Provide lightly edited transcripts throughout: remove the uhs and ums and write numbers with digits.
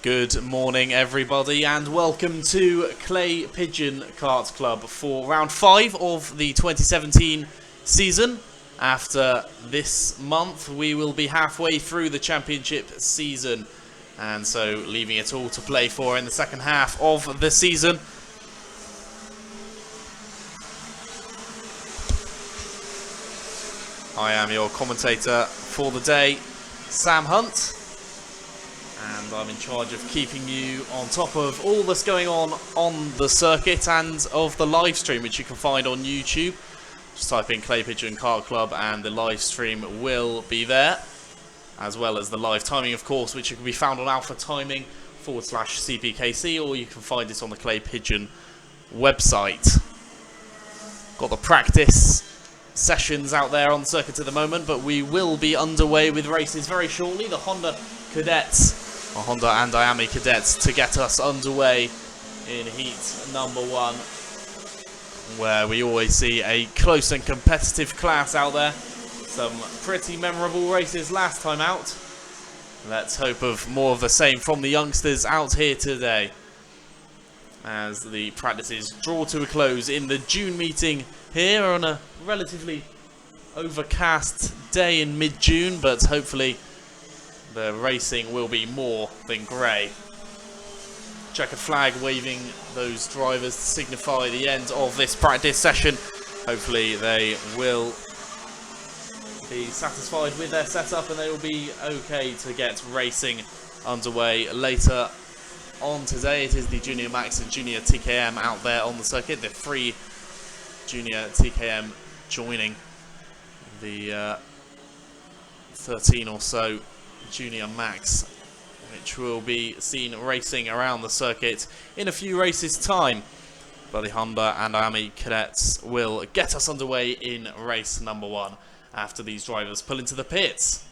Good morning, everybody, and welcome to Clay Pigeon Kart Club for round 5 of the 2017 season. After this month, we will be halfway through the championship season, and so leaving it all to play for in the second half of the season. I am your commentator for the day, Sam Hunt. And I'm in charge of keeping you on top of all that's going on the circuit and of the live stream, which you can find on YouTube. Just type in Clay Pigeon Kart Club and the live stream will be there, as well as the live timing, of course, which can be found on Alpha Timing /CPKC, or you can find it on the Clay Pigeon website. Got the practice sessions out there on the circuit at the moment, but we will be underway with races very shortly. The Honda and Miami Cadets to get us underway in heat number 1, where we always see a close and competitive class out there. Some pretty memorable races last time out. Let's hope of more of the same from the youngsters out here today, as the practices draw to a close in the June meeting here on a relatively overcast day in mid-June, but hopefully the racing will be more than grey. Checkered flag waving those drivers to signify the end of this practice session. Hopefully they will be satisfied with their setup and they will be okay to get racing underway later on today. It is the Junior Max and Junior TKM out there on the circuit. The 3 Junior TKM joining the 13 or so Junior Max, which will be seen racing around the circuit in a few races' time. But the Honda and Miami Cadets will get us underway in race number 1 after these drivers pull into the pits.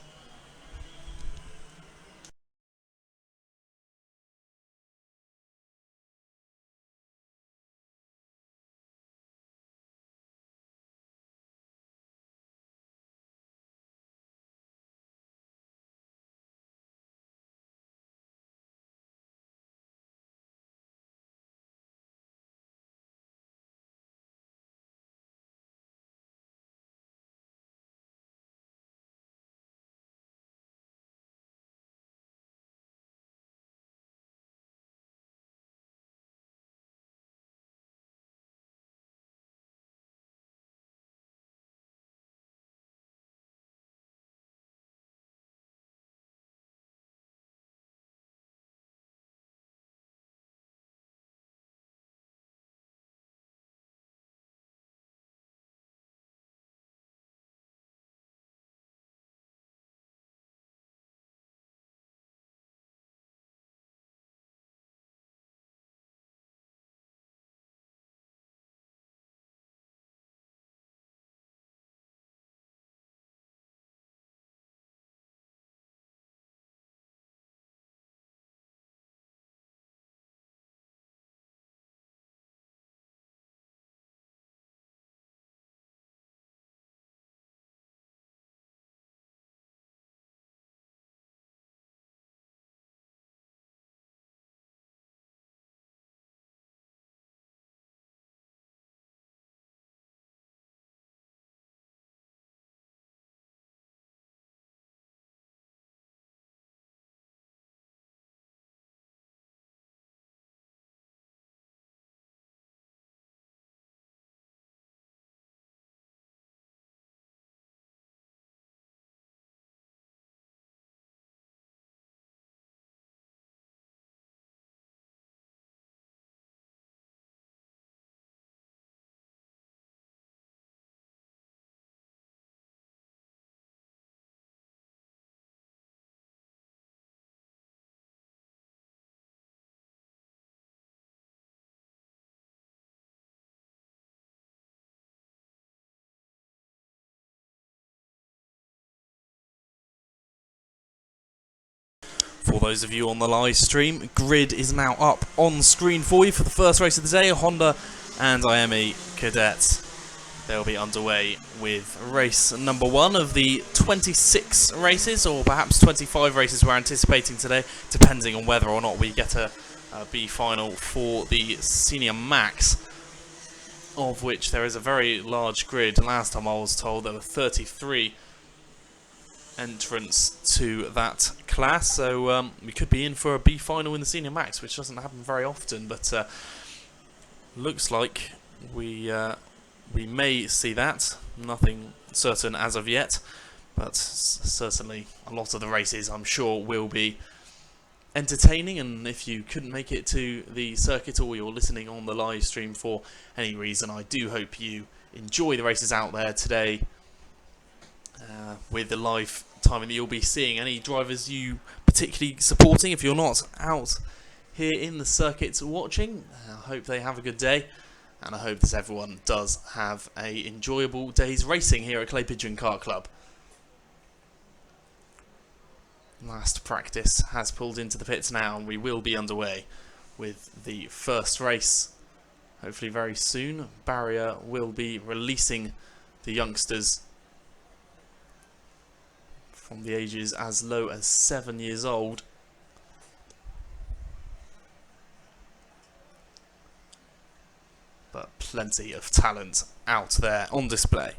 For those of you on the live stream, grid is now up on screen for you for the first race of the day. Honda and Miami Cadets they'll be underway with race number 1 of the 26 races, or perhaps 25 races we're anticipating today, depending on whether or not we get a B final for the Senior Max, of which there is a very large grid. Last time I was told there were 33 entrants to that class, so we could be in for a B final in the Senior Max, which doesn't happen very often, but looks like we may see that. Nothing certain as of yet, but certainly a lot of the races, I'm sure, will be entertaining. And if you couldn't make it to the circuit, or you're listening on the live stream for any reason, I do hope you enjoy the races out there today with the live timing that you'll be seeing. Any drivers you particularly supporting, if you're not out here in the circuit watching, I hope they have a good day, and I hope that everyone does have a enjoyable day's racing here at Clay Pigeon Kart Club. Last practice has pulled into the pits now, and we will be underway with the first race hopefully very soon. Barrier will be releasing the youngsters from the ages as low as 7 years old. But plenty of talent out there on display.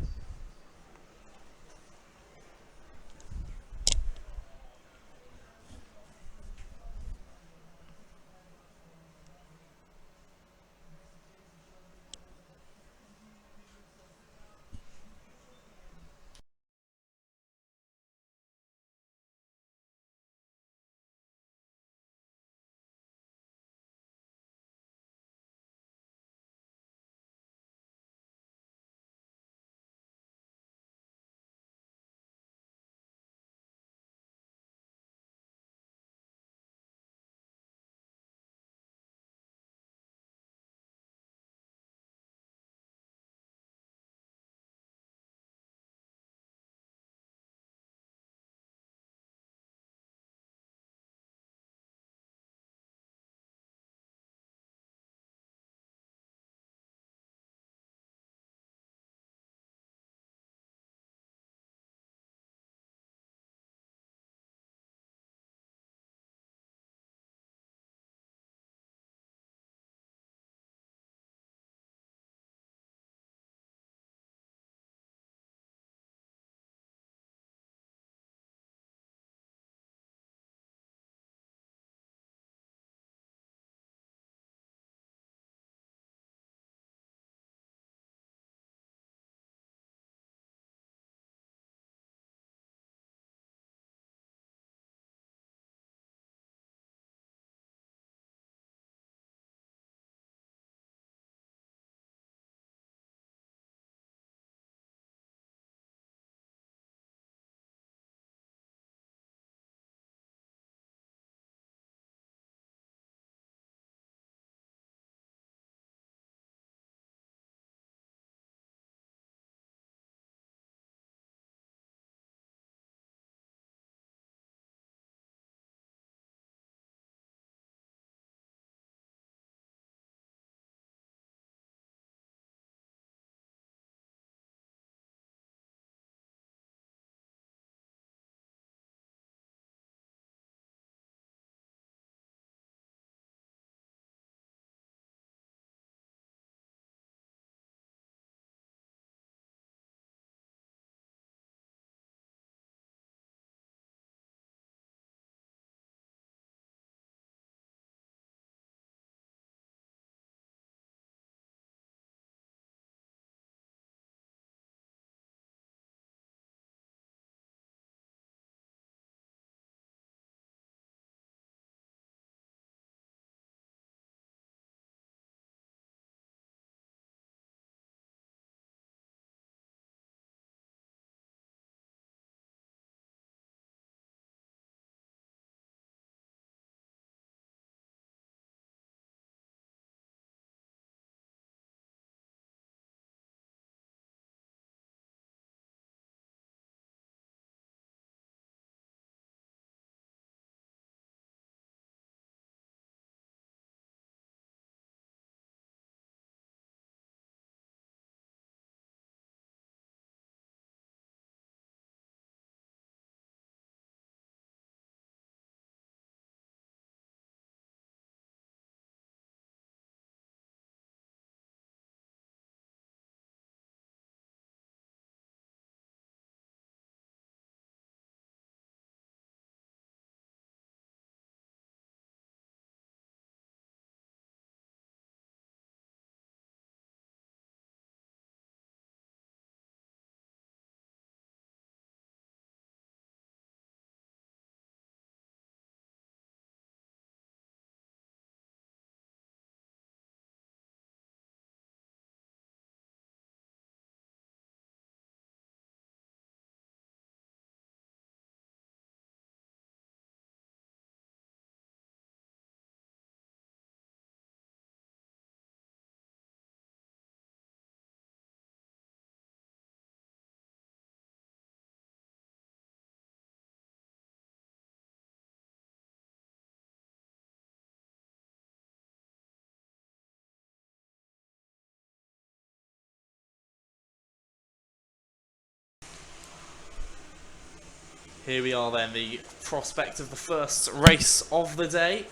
Here we are then, the prospect of the first race of the day,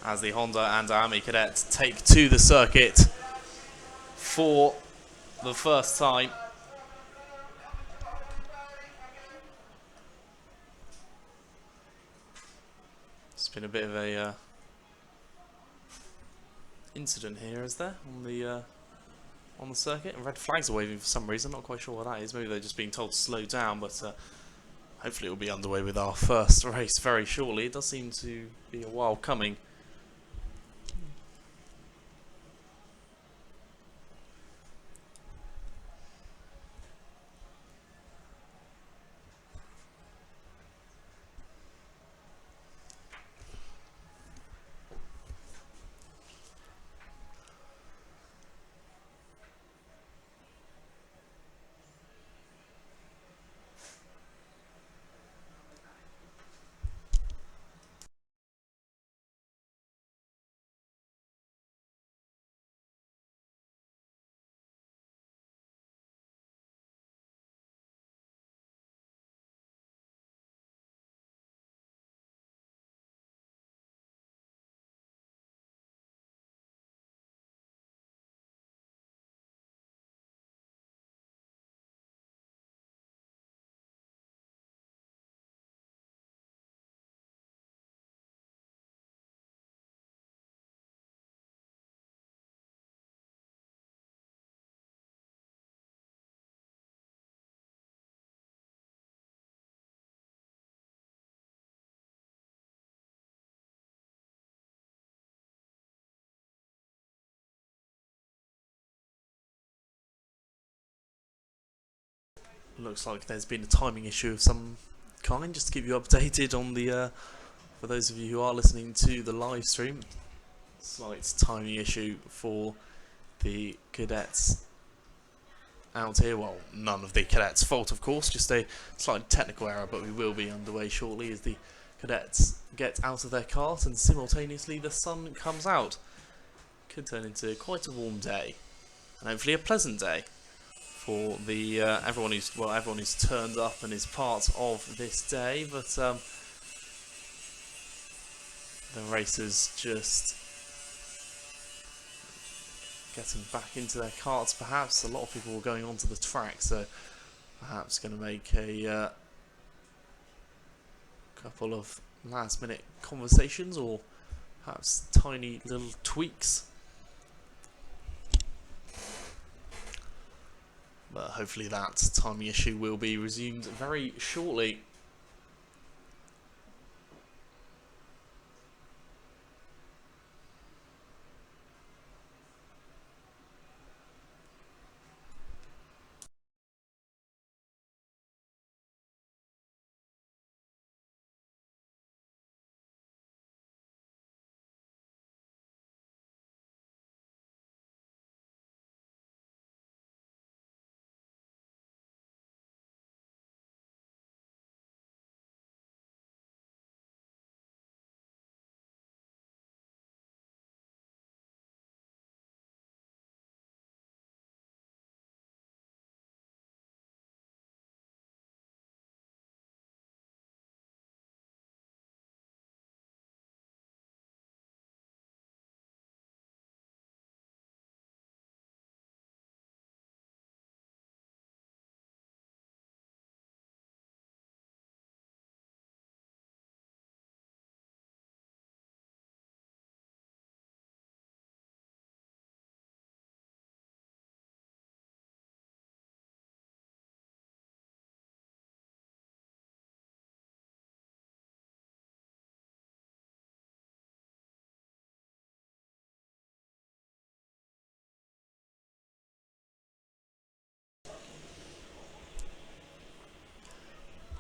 as the Honda and Army cadets take to the circuit for the first time. It's been a bit of a incident here, is there, on the circuit? And red flags are waving for some reason. Not quite sure what that is. Maybe they're just being told to slow down, but hopefully it will be underway with our first race very shortly. It does seem to be a while coming. Looks like there's been a timing issue of some kind, just to keep you updated on the, for those of you who are listening to the live stream, slight timing issue for the cadets out here. Well, none of the cadets' fault, of course, just a slight technical error, but we will be underway shortly as the cadets get out of their cart and simultaneously the sun comes out. Could turn into quite a warm day, and hopefully a pleasant day for the everyone who's turned up and is part of this day. But the racers just getting back into their carts. Perhaps a lot of people were going onto the track, so perhaps going to make a couple of last-minute conversations or perhaps tiny little tweaks. But hopefully that timing issue will be resumed very shortly.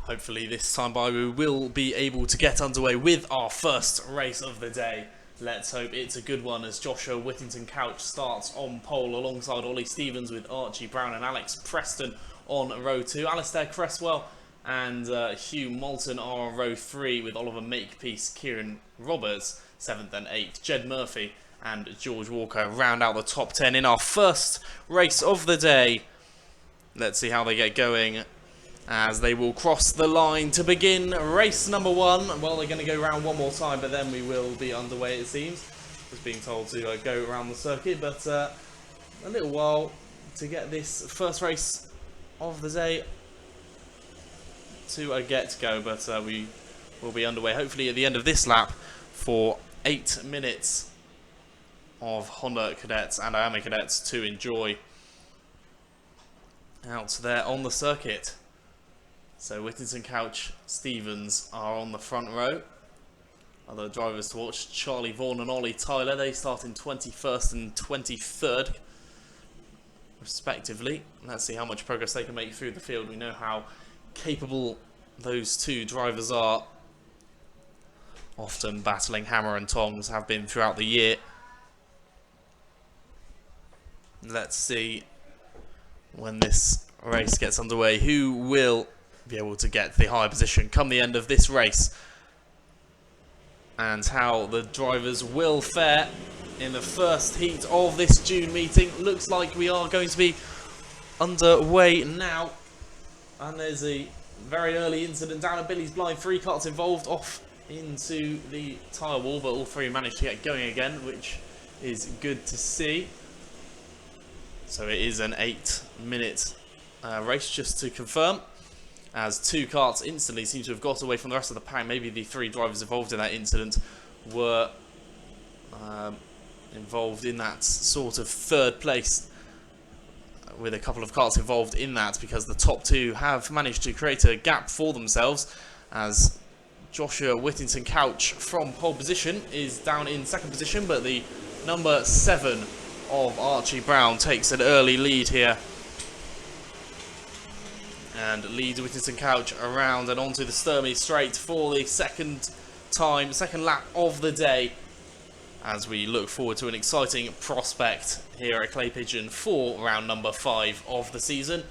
Hopefully this time by we will be able to get underway with our first race of the day. Let's hope it's a good one as Joshua Whittington-Couch starts on pole alongside Ollie Stevens with Archie Brown and Alex Preston on row 2. Alistair Cresswell and Hugh Moulton are on row 3 with Oliver Makepeace, Kieran Roberts 7th and 8th. Jed Murphy and George Walker round out the top 10 in our first race of the day. Let's see how they get going as they will cross the line to begin race number 1. Well, they're going to go around one more time, but then we will be underway, it seems. Just being told to go around the circuit, but a little while to get this first race of the day to get go, but we will be underway hopefully at the end of this lap for 8 minutes of Honda cadets and Miami cadets to enjoy out there on the circuit. So Whittington, Couch, Stevens are on the front row. Other drivers to watch, Charlie Vaughan and Ollie Tyler, they start in 21st and 23rd respectively. Let's see how much progress they can make through the field. We know how capable those two drivers are, often battling hammer and tongs, have been throughout the year. Let's see when this race gets underway who will be able to get the higher position come the end of this race, and how the drivers will fare in the first heat of this June meeting. Looks like we are going to be underway now, and there's a very early incident down at Billy's Blind. 3 carts involved off into the tyre wall, but all 3 managed to get going again, which is good to see. So it is an 8-minute race, just to confirm, as 2 carts instantly seem to have got away from the rest of the pack. Maybe the 3 drivers involved in that incident were involved in that sort of 3rd place, with a couple of carts involved in that, because the top 2 have managed to create a gap for themselves, as Joshua Whittington Couch from pole position is down in 2nd position, but the number 7 of Archie Brown takes an early lead here and leads Whittington Couch around and onto the Sturmey straight for the second lap of the day, as we look forward to an exciting prospect here at Clay Pigeon for round number 5 of the season.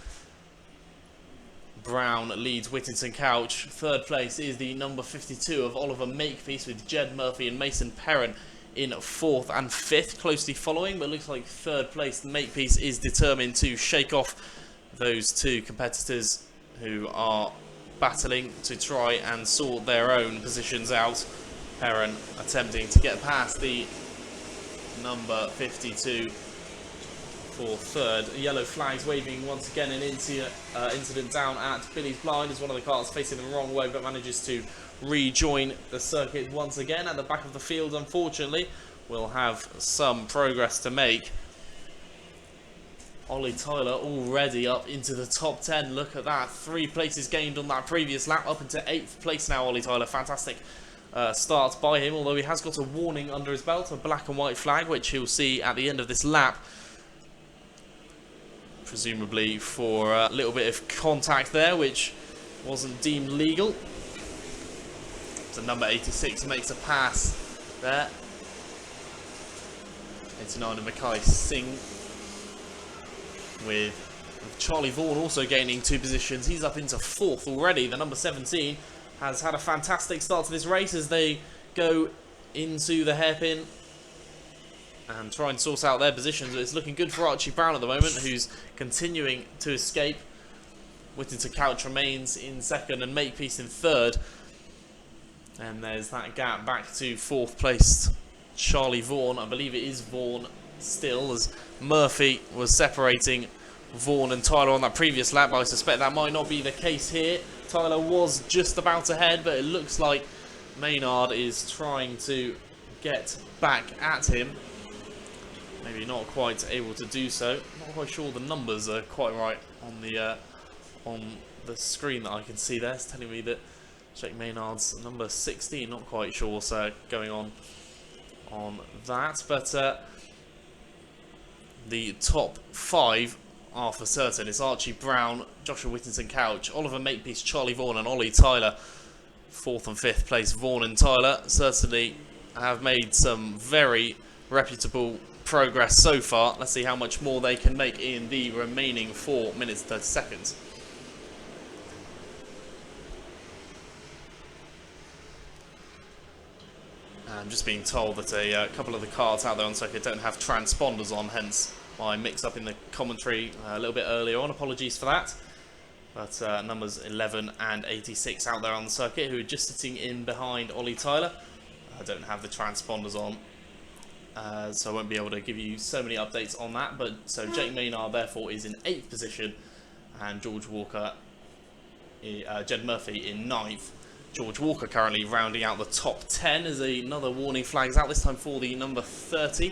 Brown leads Whittington Couch. 3rd place is the number 52 of Oliver Makepeace, with Jed Murphy and Mason Perrin in 4th and 5th, closely following, but looks like 3rd place Makepeace is determined to shake off those 2 competitors who are battling to try and sort their own positions out. Perrin attempting to get past the number 52 for 3rd. Yellow flags waving once again. An incident down at Billy's Blind as one of the cars facing the wrong way, but manages to rejoin the circuit once again at the back of the field. Unfortunately, we'll have some progress to make. Ollie Tyler already up into the top 10. Look at that, 3 places gained on that previous lap, up into 8th place now. Ollie Tyler, fantastic start by him, although he has got a warning under his belt, a black and white flag, which he'll see at the end of this lap, presumably for a little bit of contact there, which wasn't deemed legal. So number 86 makes a pass there. 89 of Mackay Singh, with Charlie Vaughan also gaining 2 positions. He's up into 4th already. The number 17 has had a fantastic start to this race as they go into the hairpin and try and source out their positions. But it's looking good for Archie Brown at the moment, who's continuing to escape. Whittington Couch remains in 2nd and Makepeace in 3rd. And there's that gap back to 4th place Charlie Vaughan. I believe it is Vaughan still, as Murphy was separating Vaughan and Tyler on that previous lap, but I suspect that might not be the case here. Tyler was just about ahead, but it looks like Maynard is trying to get back at him. Maybe not quite able to do so. Not quite sure the numbers are quite right on the screen that I can see there. It's telling me that Jake Maynard's number 16, not quite sure what's going on that, but the top 5 are for certain. It's Archie Brown, Joshua Whittington Couch, Oliver Makepeace, Charlie Vaughan and Ollie Tyler. 4th and 5th place Vaughan and Tyler certainly have made some very reputable progress so far. Let's see how much more they can make in the remaining 4 minutes 30 seconds. I'm just being told that a couple of the cards out there on circuit don't have transponders on, hence my mix-up in the commentary a little bit earlier on. Apologies for that. But numbers 11 and 86 out there on the circuit, who are just sitting in behind Ollie Tyler. I don't have the transponders on, so I won't be able to give you so many updates on that. But so Jake Maynard therefore is in 8th position, and George Walker, Jed Murphy in 9th. George Walker currently rounding out the top 10 as another warning flags out, this time for the number 30.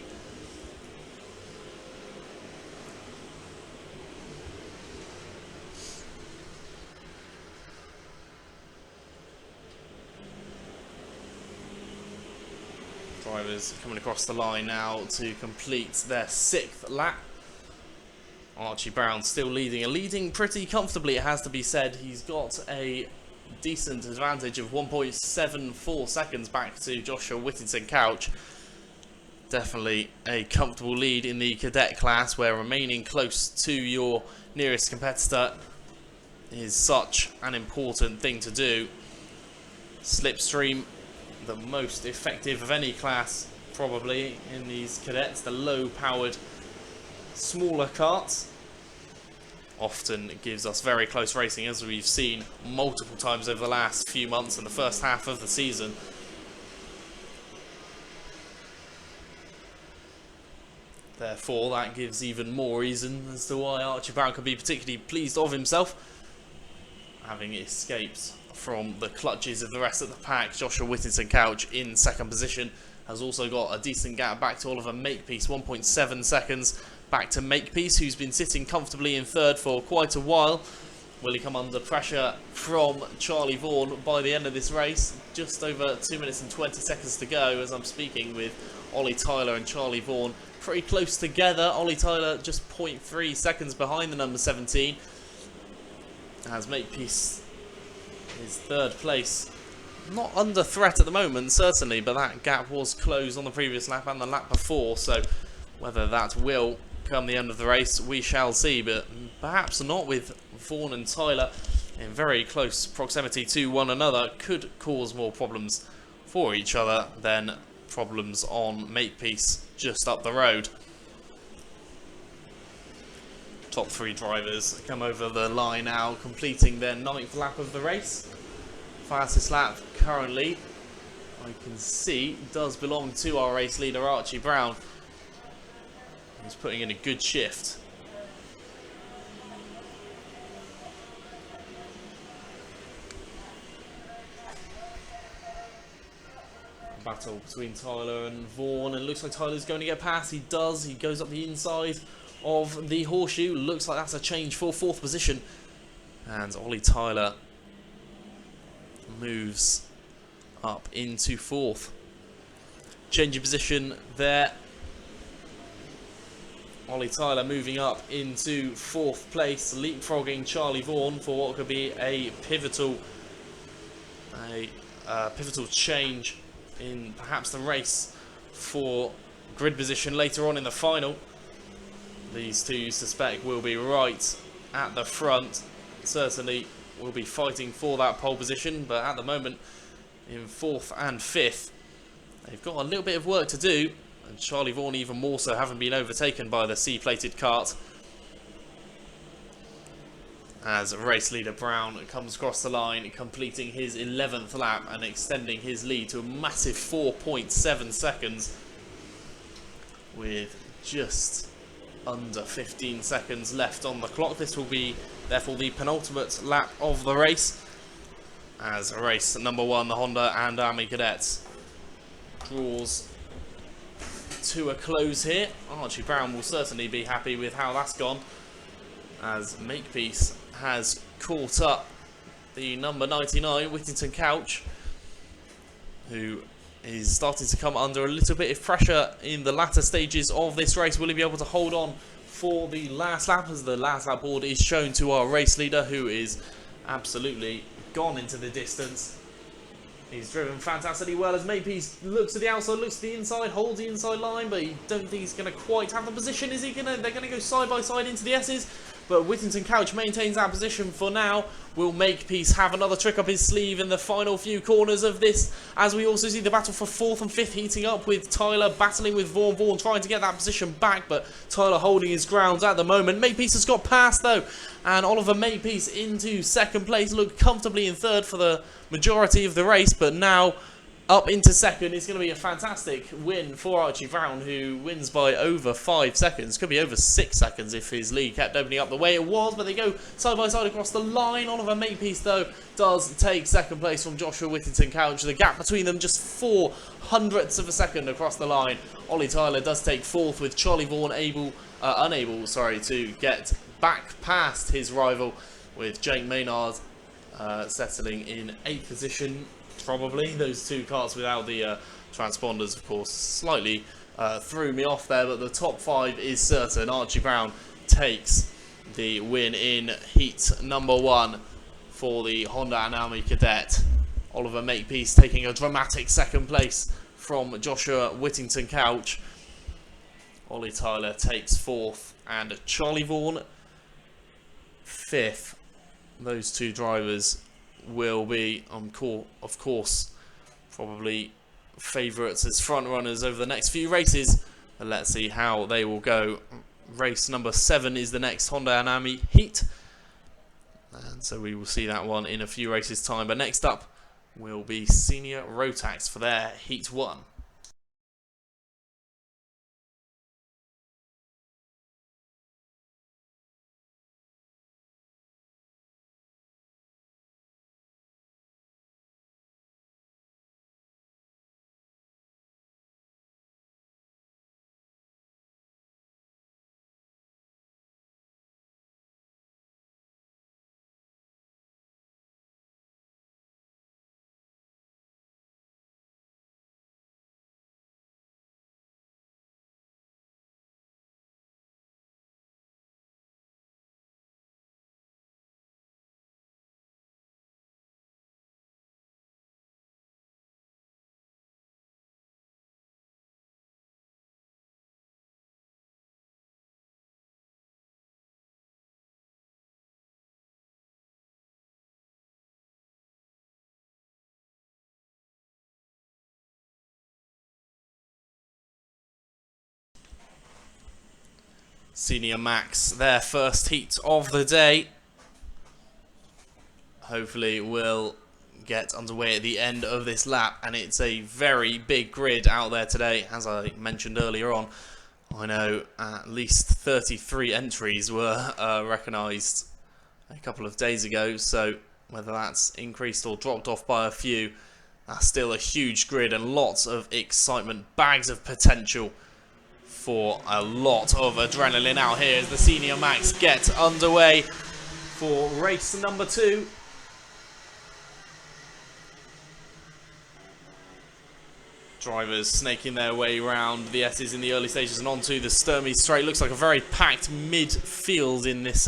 Drivers coming across the line now to complete their 6th lap. Archie Brown still leading pretty comfortably, it has to be said. He's got a decent advantage of 1.74 seconds back to Joshua Whittington Couch. Definitely a comfortable lead in the cadet class, where remaining close to your nearest competitor is such an important thing to do. Slipstream, the most effective of any class probably in these cadets, the low powered smaller karts, often gives us very close racing, as we've seen multiple times over the last few months and the first half of the season. Therefore, that gives even more reason as to why Archie Brown could be particularly pleased of himself, having escaped from the clutches of the rest of the pack. Joshua Whittington Couch in 2nd position has also got a decent gap back to Oliver Makepeace, 1.7 seconds back to Makepeace, who's been sitting comfortably in 3rd for quite a while. Will he come under pressure from Charlie Vaughan by the end of this race? Just over 2 minutes and 20 seconds to go as I'm speaking with Ollie Tyler and Charlie Vaughan pretty close together. Ollie Tyler just 0.3 seconds behind the number 17, as Makepeace is 3rd place. Not under threat at the moment, certainly, but that gap was closed on the previous lap and the lap before, so whether that will come the end of the race, we shall see, but perhaps not, with Vaughan and Tyler in very close proximity to one another. Could cause more problems for each other than problems on Makepeace just up the road. Top 3 drivers come over the line now, completing their 9th lap of the race. Fastest lap currently, I can see, does belong to our race leader Archie Brown. He's putting in a good shift. Battle between Tyler and Vaughan, and it looks like Tyler's going to get past. He does. He goes up the inside of the horseshoe. Looks like that's a change for 4th position, and Ollie Tyler moves up into 4th. Change of position there. Ollie Tyler moving up into 4th place, leapfrogging Charlie Vaughan for what could be a pivotal change in perhaps the race for grid position later on in the final. These two, you suspect, will be right at the front. Certainly will be fighting for that pole position, but at the moment in 4th and 5th, they've got a little bit of work to do, and Charlie Vaughan even more so, having been overtaken by the C-plated kart. As race leader Brown comes across the line, completing his 11th lap and extending his lead to a massive 4.7 seconds, with just under 15 seconds left on the clock. This will be therefore the penultimate lap of the race, as race number 1, the Honda and Army Cadets, draws to a close here. Archie Brown will certainly be happy with how that's gone, as Makepeace has caught up the number 99, Whittington Couch, who is starting to come under a little bit of pressure in the latter stages of this race. Will he be able to hold on for the last lap, as the last lap board is shown to our race leader, who is absolutely gone into the distance. He's driven fantastically well, as Makepeace looks to the outside, looks to the inside, holds the inside line, but you don't think he's going to quite have the position. Is he going to? They're going to go side by side into the S's. but Whittington Couch maintains that position for now. Will Makepeace have another trick up his sleeve in the final few corners of this, as we also see the battle for 4th and 5th heating up, with Tyler battling with Vaughan. Vaughan trying to get that position back, but Tyler holding his ground at the moment. Makepeace has got past though, and Oliver Makepeace into 2nd place, looked comfortably in 3rd for the majority of the race, but now up into 2nd. It's going to be a fantastic win for Archie Brown, who wins by over 5 seconds. Could be over 6 seconds if his lead kept opening up the way it was, but they go side by side across the line. Oliver Makepeace, though, does take 2nd place from Joshua Whittington Couch. The gap between them just 0.04 of a second across the line. Ollie Tyler does take 4th, with Charlie Vaughan unable to get back past his rival, with Jake Maynard settling in 8th position. Probably those two karts without the transponders, of course, slightly threw me off there, but the top 5 is certain. Archie Brown takes the win in heat number 1 for the Honda Anami Cadet. Oliver Makepeace taking a dramatic 2nd place from Joshua Whittington Couch. Ollie Tyler takes 4th, and Charlie Vaughan 5th. Those two drivers will be, of course, probably favourites as front runners over the next few races. But let's see how they will go. Race number 7 is the next Honda Anami heat, and so we will see that one in a few races' time. But next up will be Senior Rotax for their heat 1. Senior Max, their first heat of the day, hopefully will get underway at the end of this lap, and it's a very big grid out there today, as I mentioned earlier on. I know at least 33 entries were recognised a couple of days ago, so whether that's increased or dropped off by a few, that's still a huge grid and lots of excitement, bags of potential for a lot of adrenaline out here as the Senior Max get underway for race number 2. Drivers snaking their way around the S's in the early stages and onto the Sturmey straight. Looks like a very packed midfield in this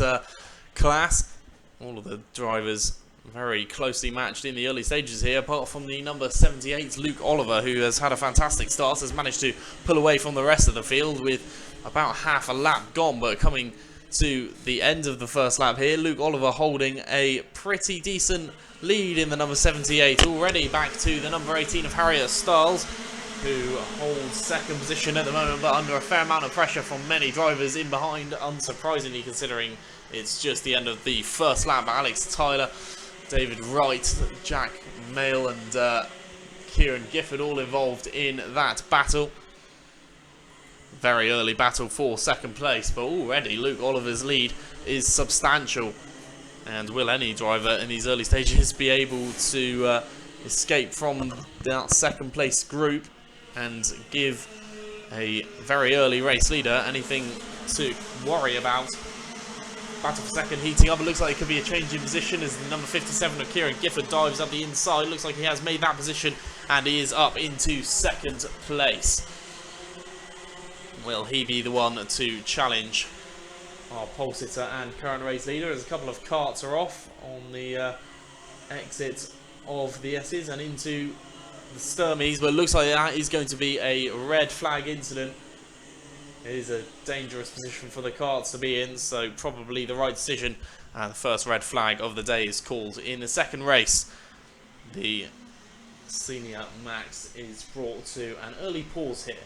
class. All of the drivers very closely matched in the early stages here, apart from the number 78, Luke Oliver, who has had a fantastic start, has managed to pull away from the rest of the field with about half a lap gone, but coming to the end of the first lap here, Luke Oliver holding a pretty decent lead in the number 78, already back to the number 18 of Harriet Stiles, who holds 2nd position at the moment, but under a fair amount of pressure from many drivers in behind, unsurprisingly considering it's just the end of the first lap. Alex Tyler, David Wright, Jack Mail and Kieran Gifford all involved in that battle. Very early battle for 2nd place, but already Luke Oliver's lead is substantial. And will any driver in these early stages be able to escape from that 2nd place group and give a very early race leader anything to worry about? Battle for 2nd heating up. It looks like it could be a change in position as the number 57 of Kieran Gifford dives up the inside. Looks like he has made that position and he is up into 2nd place. Will he be the one to challenge our pole sitter and current race leader, as a couple of karts are off on the exit of the S's and into the Sturmies, but it looks like that is going to be a red flag incident It is a dangerous position for the karts to be in, so probably the right decision. And the first red flag of the day is called in the second race. The senior Max is brought to an early pause here.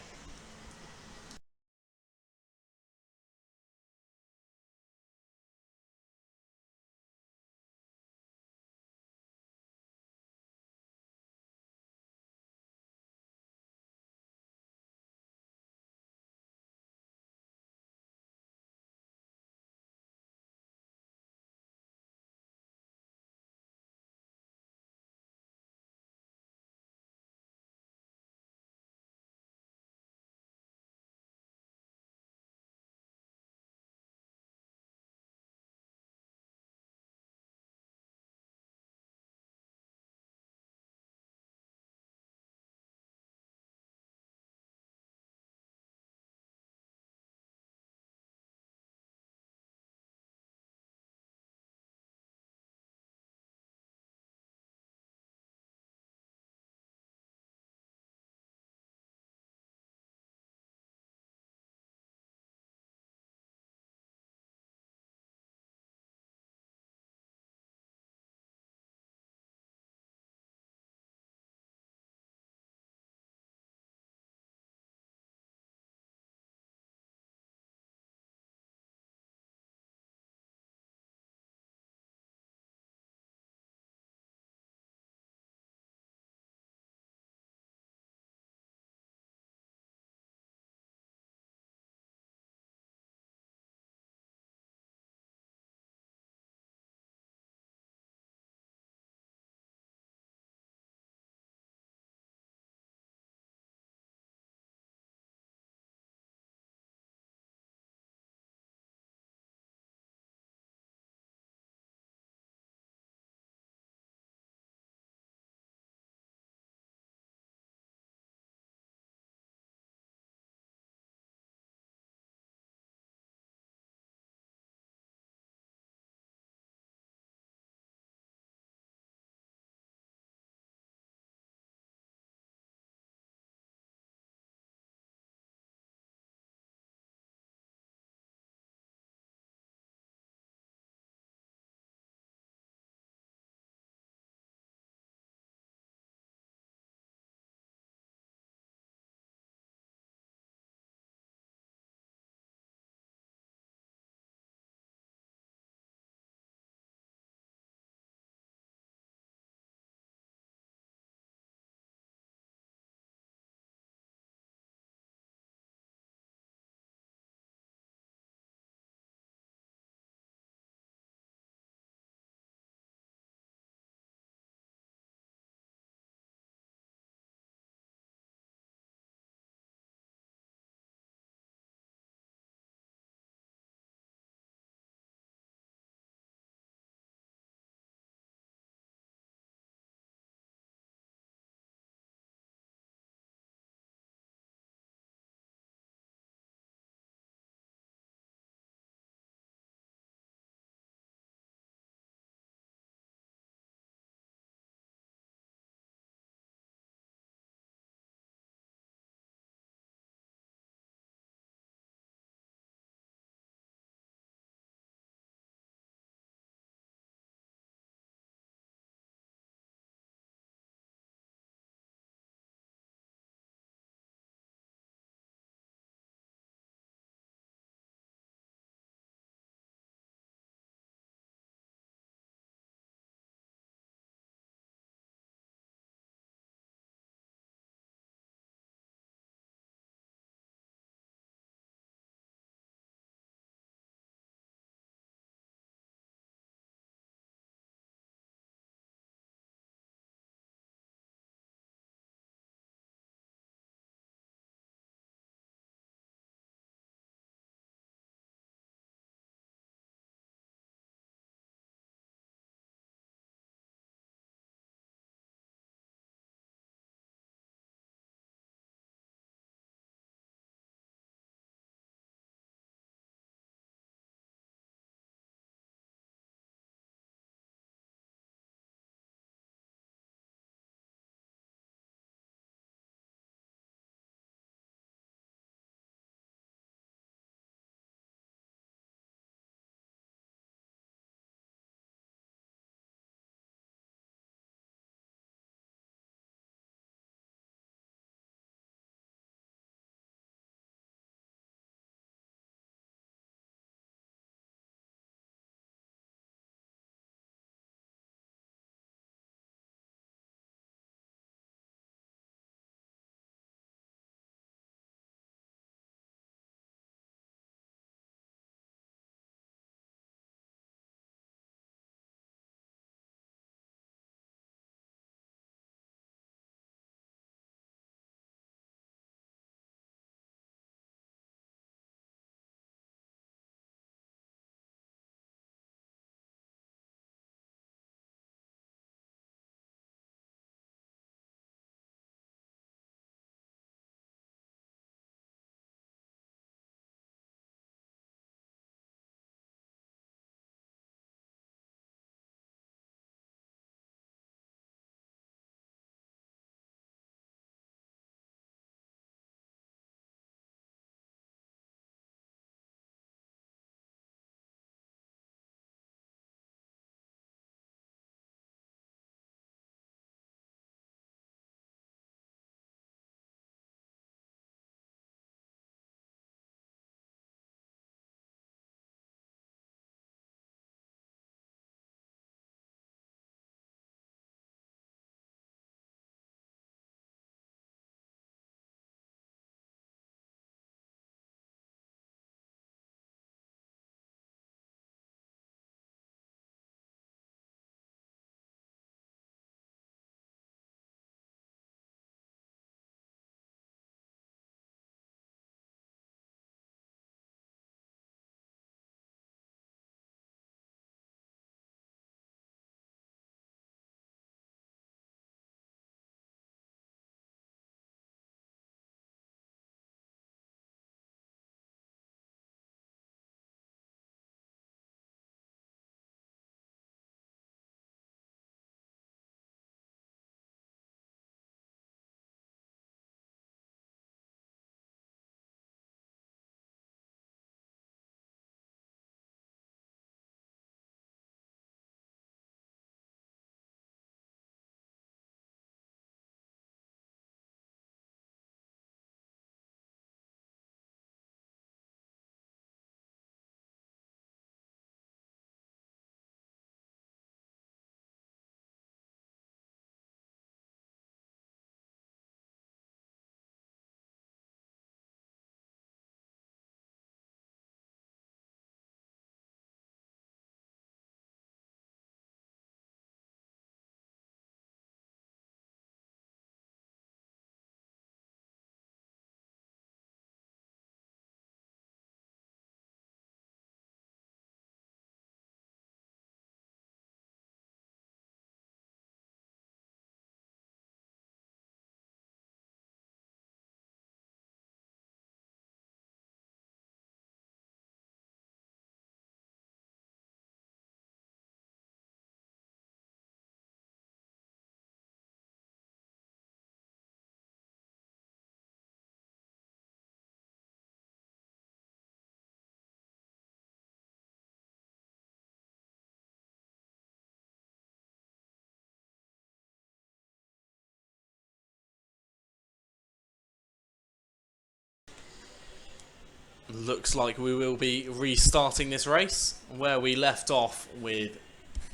Looks like we will be restarting this race where we left off with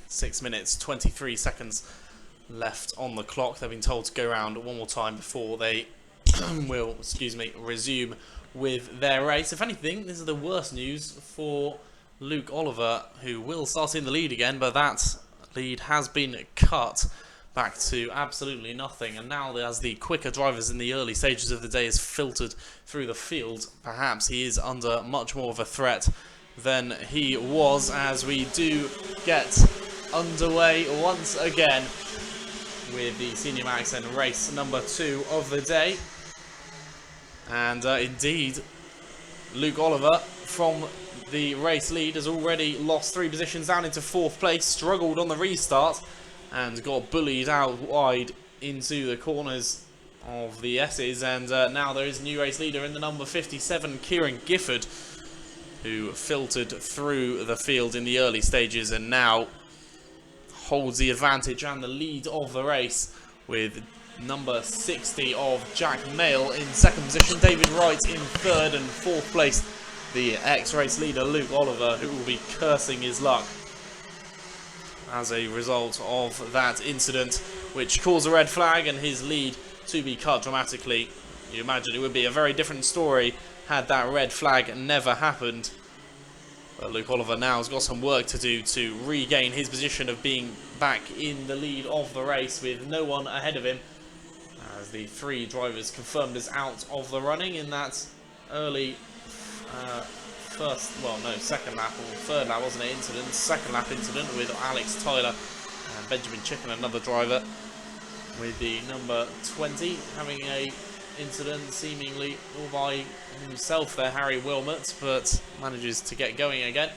6 minutes 23 seconds left on the clock. They've been told to go around one more time before they will, resume with their race. If anything, this is the worst news for Luke Oliver, who will start in the lead again, but that lead has been cut back to absolutely nothing. And now, as the quicker drivers in the early stages of the day is filtered through the field, perhaps he is under much more of a threat than he was, as we do get underway once again with the Senior Max race number 2 of the day. And indeed, Luke Oliver from the race lead has already lost 3 positions down into 4th place, struggled on the restart and got bullied out wide into the corners of the S's. And now there is a new race leader in the number 57, Kieran Gifford, who filtered through the field in the early stages and now holds the advantage and the lead of the race, with number 60 of Jack Mail in 2nd position, David Wright in 3rd, and 4th place the ex-race leader Luke Oliver, who will be cursing his luck as a result of that incident, which caused a red flag and his lead to be cut dramatically. You imagine it would be a very different story had that red flag never happened. But Luke Oliver now has got some work to do to regain his position of being back in the lead of the race with no one ahead of him, as the 3 drivers confirmed as out of the running in that early second lap or third lap, wasn't it, incident, second lap incident with Alex Tyler and Benjamin Chicken, another driver, with the number 20 having a incident seemingly all by himself there, Harry Wilmot, but manages to get going again.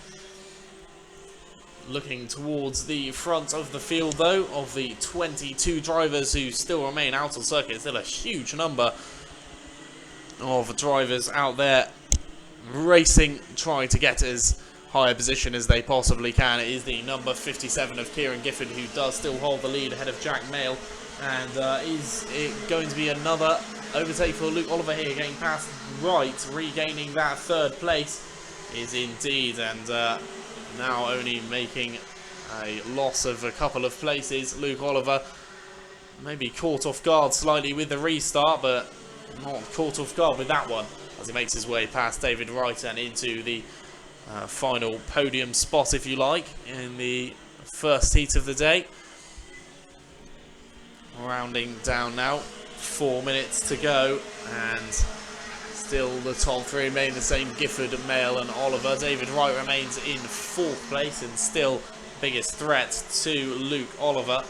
Looking towards the front of the field though, of the 22 drivers who still remain out on circuit, still a huge number of drivers out there racing, trying to get as high a position as they possibly can. It is the number 57 of Kieran Gifford who does still hold the lead ahead of Jack Mail. And is it going to be another overtake for Luke Oliver here, getting past Wright, regaining that 3rd place? Is indeed, and now only making a loss of a couple of places. Luke Oliver maybe caught off guard slightly with the restart, but not caught off guard with that one, as he makes his way past David Wright and into the final podium spot, if you like, in the first heat of the day. Rounding down now, 4 minutes to go, and still the top 3 remain the same: Gifford, Mail and Oliver. David Wright remains in 4th place and still biggest threat to Luke Oliver.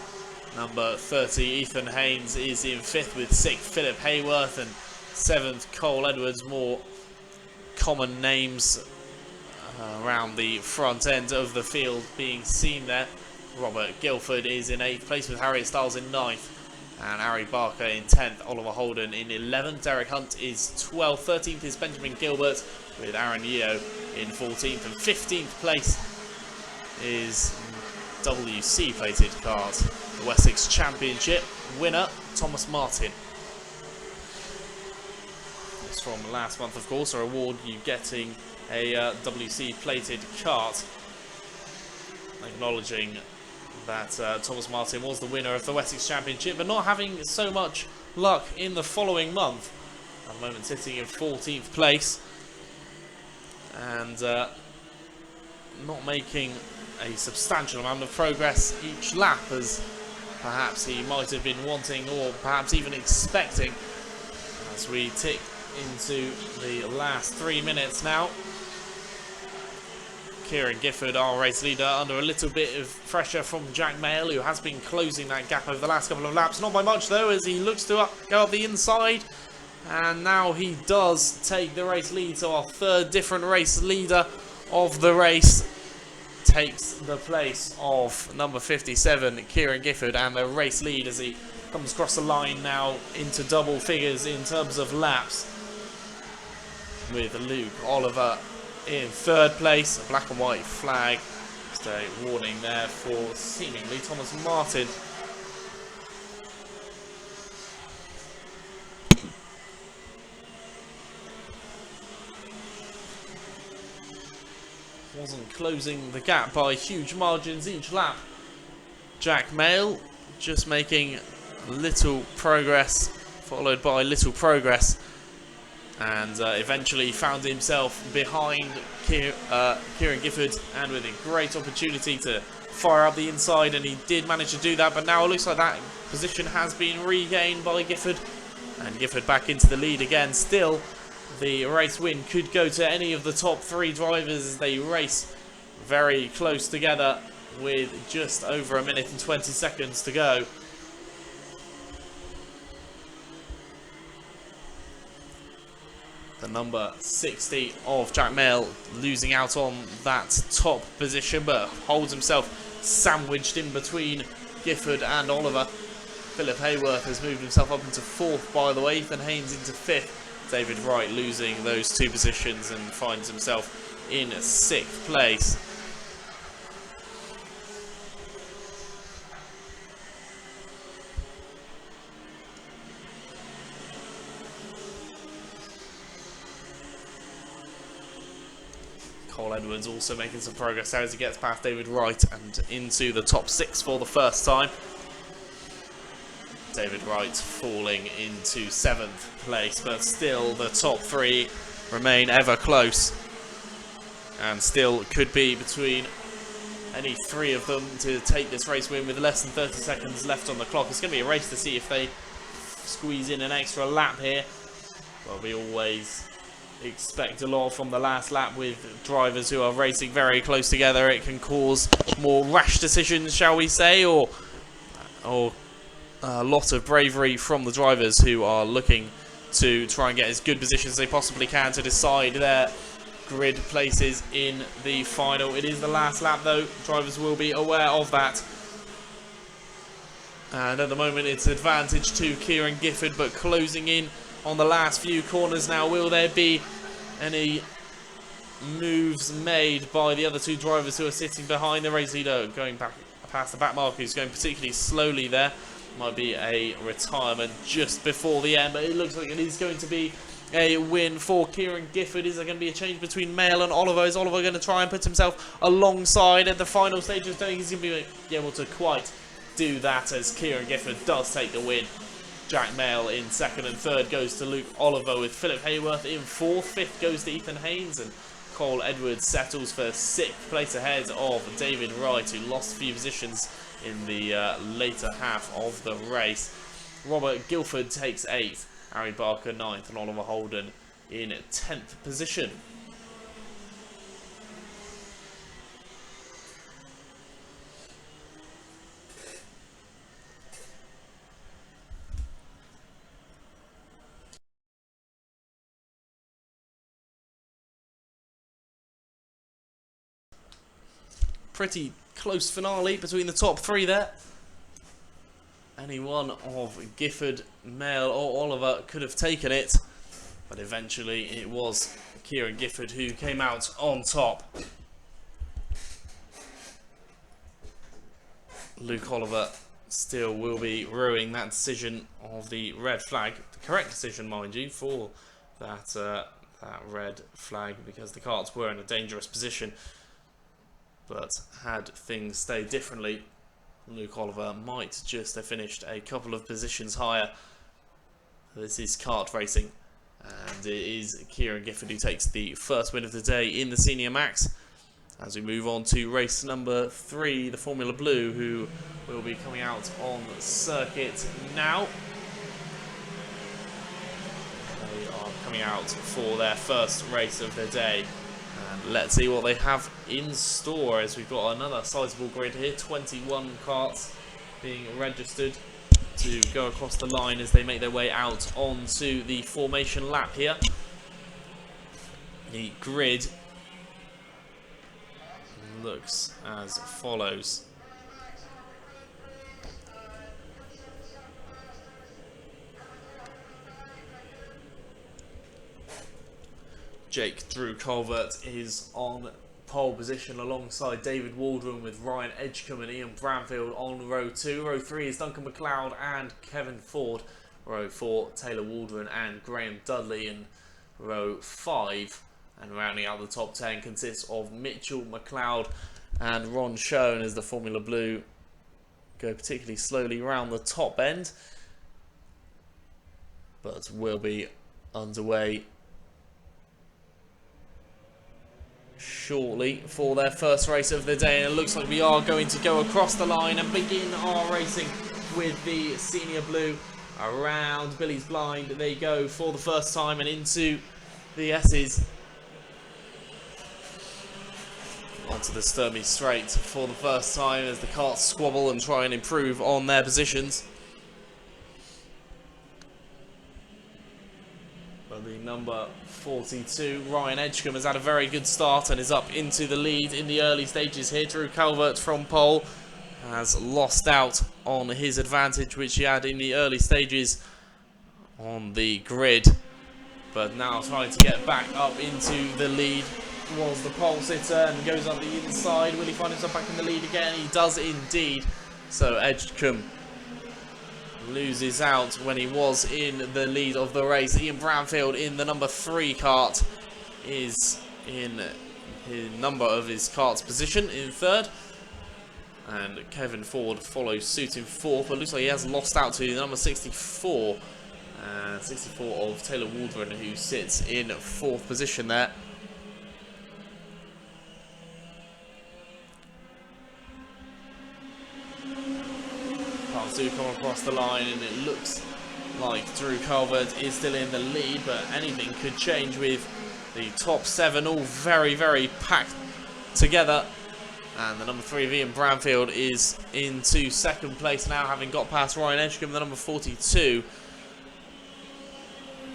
Number 30, Ethan Haynes, is in 5th with 6th, Philip Hayworth, and 7th, Cole Edwards. More common names around the front end of the field being seen there. Robert Guilford is in 8th place with Harriet Styles in 9th, and Ari Barker in 10th, Oliver Holden in 11th, Derek Hunt is 12th, 13th is Benjamin Gilbert with Aaron Yeo in 14th, and 15th place is WC plated kart, the Wessex Championship winner Thomas Martin. It's from last month, of course, a reward you getting a WC plated kart, acknowledging that Thomas Martin was the winner of the Wessex Championship, but not having so much luck in the following month. At the moment sitting in 14th place and not making a substantial amount of progress each lap as perhaps he might have been wanting, or perhaps even expecting, as we tick into the last 3 minutes now. Kieran Gifford, our race leader, under a little bit of pressure from Jack Mail, who has been closing that gap over the last couple of laps. Not by much though, as he looks to go up the inside, and now he does take the race lead. So our 3rd different race leader of the race takes the place of number 57, Kieran Gifford, and the race lead as he comes across the line now into double figures in terms of laps, with Luke Oliver in 3rd place. A black and white flag, just a warning there for seemingly Thomas Martin. wasn't closing the gap by huge margins each lap. Jack Mail just making little progress, followed by little progress, and eventually found himself behind Kieran Gifford, and with a great opportunity to fire up the inside, and he did manage to do that, but now it looks like that position has been regained by Gifford, and Gifford back into the lead again. Still, the race win could go to any of the top 3 drivers as they race very close together with just over a minute and 20 seconds to go. The number 60 of Jack Mail losing out on that top position, but holds himself sandwiched in between Gifford and Oliver. Philip Hayworth has moved himself up into 4th, by the way. Ethan Haynes into 5th. David Wright losing those 2 positions and finds himself in 6th place. Cole Edwards also making some progress as he gets past David Wright and into the top 6 for the first time. David Wright falling into 7th place, but still the top 3 remain ever close, and still could be between any 3 of them to take this race win with less than 30 seconds left on the clock. It's going to be a race to see if they squeeze in an extra lap here. Well, we always expect a lot from the last lap with drivers who are racing very close together. It can cause more rash decisions, shall we say, or a lot of bravery from the drivers who are looking to try and get as good positions as they possibly can to decide their grid places in the final. It is the last lap though, drivers will be aware of that. And at the moment it's advantage to Kieran Gifford, but closing in on the last few corners now. Will there be any moves made by the other 2 drivers who are sitting behind the race leader, going back past the back marker, who's going particularly slowly there? Might be a retirement just before the end, but it looks like it is going to be a win for Kieran Gifford. Is there going to be a change between Mail and Oliver? Is Oliver going to try and put himself alongside at the final stages? I don't think he's going to be able to quite do that, as Kieran Gifford does take the win. Jack Mail in 2nd, and 3rd goes to Luke Oliver, with Philip Hayworth in 4th. 5th goes to Ethan Haynes, and Cole Edwards settles for 6th place ahead of David Wright, who lost a few positions in the later half of the race. Robert Guilford takes 8th, Harry Barker 9th, and Oliver Holden in 10th position. Pretty close finale between the top 3 there. Any one of Gifford, Mail or Oliver could have taken it, but eventually it was Kieran Gifford who came out on top. Luke Oliver still will be ruining that decision of the red flag. The correct decision, mind you, for that red flag, because the karts were in a dangerous position. But had things stayed differently, Luke Oliver might just have finished a couple of positions higher. This is kart racing, and it is Kieran Gifford who takes the first win of the day in the Senior Max. As we move on to race number 3, the Formula Blue, who will be coming out on circuit now. They are coming out for their first race of the day. And let's see what they have in store, as we've got another sizable grid here. 21 karts being registered to go across the line as they make their way out onto the formation lap here. The grid looks as follows. Jake Drew Colvert is on pole position alongside David Waldron, with Ryan Edgecombe and Ian Bramfield on row 2. Row 3 is Duncan McLeod and Kevin Ford. Row 4, Taylor Waldron and Graham Dudley. And row 5, And rounding out the top 10 consists of Mitchell McLeod and Ron Schoen as the Formula Blue go particularly slowly round the top end, but will be underway shortly for their first race of the day. And it looks like we are going to go across the line and begin our racing with the Senior Blue. Around Billy's Blind they go for the first time and into the S's. Onto the Sturmey Straight for the first time as the karts squabble and try and improve on their positions. But the number 42, Ryan Edgecombe, has had a very good start and is up into the lead in the early stages here. Drew Calvert from pole has lost out on his advantage which he had in the early stages on the grid, but now trying to get back up into the lead was the pole sitter and goes up the inside. Will he find himself back in the lead again? He does indeed. So Edgecombe loses out when he was in the lead of the race. Ian Bramfield in the number 3 kart is in his number of his kart's position in 3rd. And Kevin Ford follows suit in 4th, but looks like he has lost out to the number 64. 64 of Taylor Waldron, who sits in 4th position there. Cars do come across the line and it looks like Drew Calvert is still in the lead, but anything could change with the top 7 all very, very packed together. And the number 3 of Ian Bramfield is into 2nd place now, having got past Ryan Edgecombe, the number 42,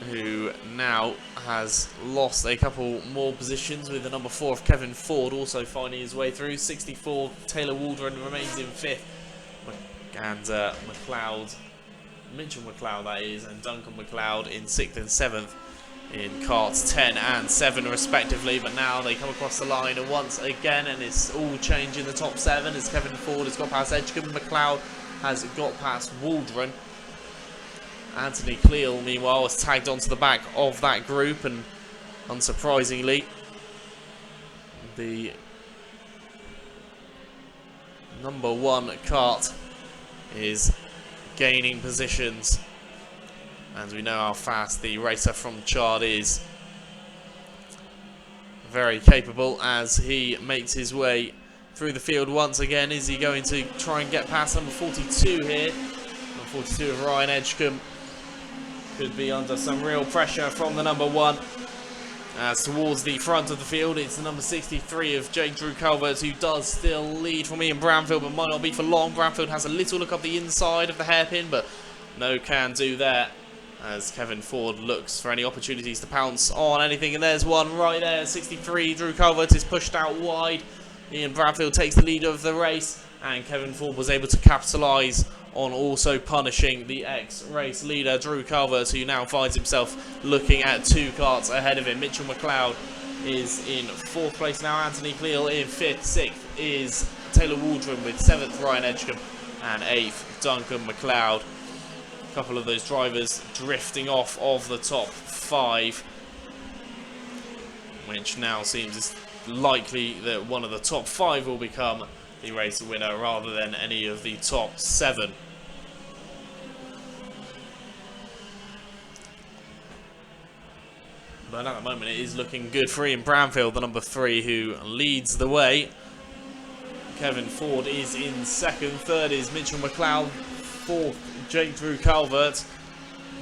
who now has lost a couple more positions, with the number 4 of Kevin Ford also finding his way through. 64, Taylor Waldron remains in 5th. And McLeod, Mitchell McLeod that is, and Duncan McLeod in 6th and 7th in karts 10 and 7 respectively. But now they come across the line and once again, and it's all changing the top 7 as Kevin Ford has got past Edgecombe. McLeod has got past Waldron. Anthony Cleal meanwhile was tagged onto the back of that group, and unsurprisingly the number 1 kart is gaining positions, and we know how fast the racer from Chard is. Very capable as he makes his way through the field once again. Is he going to try and get past number 42 here? Number 42 of Ryan Edgecombe could be under some real pressure from the number 1. As towards the front of the field, it's the number 63 of Jake Drew Calvert, who does still lead from Ian Bramfield, but might not be for long. Bramfield has a little look up the inside of the hairpin, but no can do there, as Kevin Ford looks for any opportunities to pounce on anything. And there's one right there, 63. Drew Calvert is pushed out wide. Ian Bramfield takes the lead of the race, and Kevin Ford was able to capitalise on also punishing the ex-race leader Drew Calvert, who now finds himself looking at 2 karts ahead of him. Mitchell McLeod is in 4th place now, Anthony Cleal in 5th, 6th is Taylor Waldron, with 7th Ryan Edgecombe and 8th Duncan McLeod. A couple of those drivers drifting off of the top 5, which now seems likely that one of the top 5 will become the race winner rather than any of the top 7. But at the moment it is looking good for Ian Bramfield, the number 3, who leads the way. Kevin Ford is in 2nd, 3rd is Mitchell McLeod, 4th Jake Drew Calvert,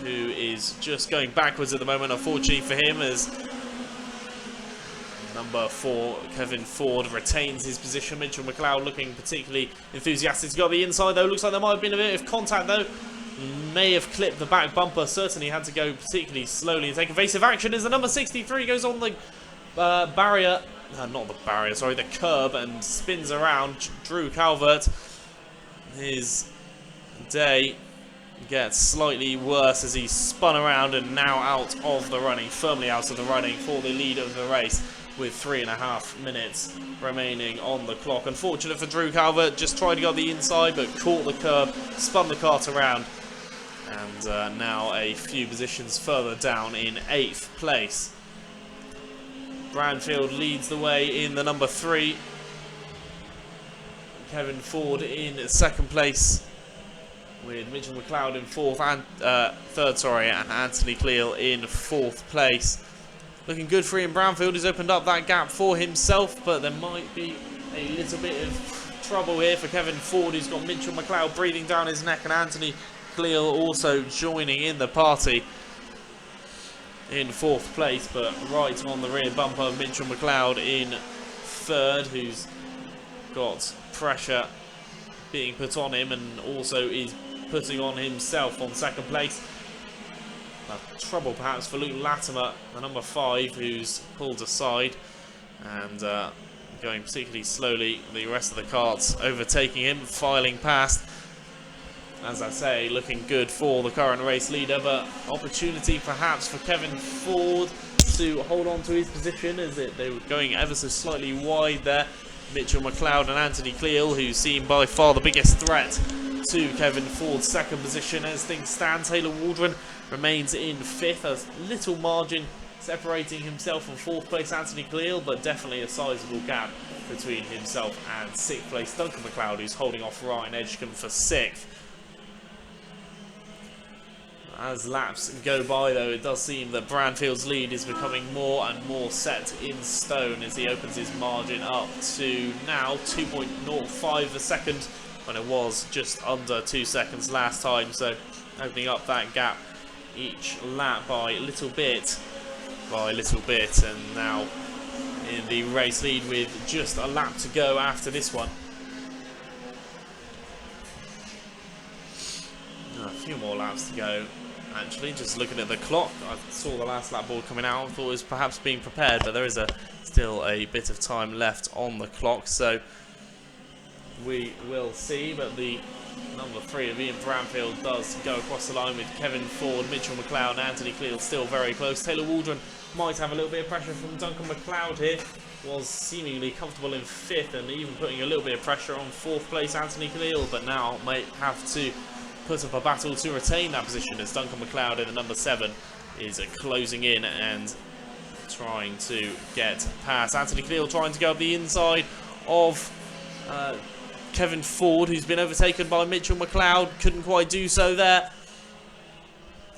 who is just going backwards at the moment, unfortunately for him, as number 4 Kevin Ford retains his position. Mitchell McLeod looking particularly enthusiastic to go the inside though. Looks like there might have been a bit of contact though. May have clipped the back bumper. Certainly had to go particularly slowly and take evasive action as the number 63 goes on the barrier. Not the barrier, sorry, the curb, and spins around. Drew Calvert, his day gets slightly worse as he's spun around and now out of the running, firmly out of the running for the lead of the race, with 3.5 minutes remaining on the clock. Unfortunate for Drew Calvert, just tried to go the inside but caught the curb, spun the kart around, and now a few positions further down in 8th place. Branfield leads the way in the number 3. Kevin Ford in second place, with Mitchell McLeod in third, and Anthony Cleal in 4th place. Looking good for Ian Branfield, who's opened up that gap for himself, but there might be a little bit of trouble here for Kevin Ford, who's got Mitchell McLeod breathing down his neck, and Anthony Cleal also joining in the party in 4th place, but right on the rear bumper of Mitchell McLeod in 3rd, who's got pressure being put on him and also is putting on himself on 2nd place. Trouble perhaps for Luke Latimer, the number 5, who's pulled aside and going particularly slowly. The rest of the carts overtaking him, filing past. As I say, looking good for the current race leader, but opportunity perhaps for Kevin Ford to hold on to his position, as they were going ever so slightly wide there. Mitchell McLeod and Anthony Cleal, who seem by far the biggest threat to Kevin Ford's 2nd position as things stand. Taylor Waldron remains in 5th, a little margin separating himself from 4th place Anthony Cleal, but definitely a sizable gap between himself and 6th place Duncan McLeod, who's holding off Ryan Edgecombe for 6th. As laps go by, though, it does seem that Branfield's lead is becoming more and more set in stone as he opens his margin up to now 2.05 a second, when it was just under 2 seconds last time. So opening up that gap each lap by little bit, and now in the race lead with just a lap to go after this one. A few more laps to go. Actually, just looking at the clock, I saw the last lap board coming out. I thought it was perhaps being prepared, but there is still a bit of time left on the clock, so we will see. But the number 3 of Ian Branfield does go across the line with Kevin Ford, Mitchell McLeod and Anthony Cleal still very close. Taylor Waldron might have a little bit of pressure from Duncan McLeod here. Was seemingly comfortable in 5th and even putting a little bit of pressure on 4th place Anthony Cleal, but now might have to put up a battle to retain that position as Duncan McLeod in the number 7 is closing in and trying to get past. Anthony Cleal trying to go up the inside of Kevin Ford, who's been overtaken by Mitchell McLeod. Couldn't quite do so there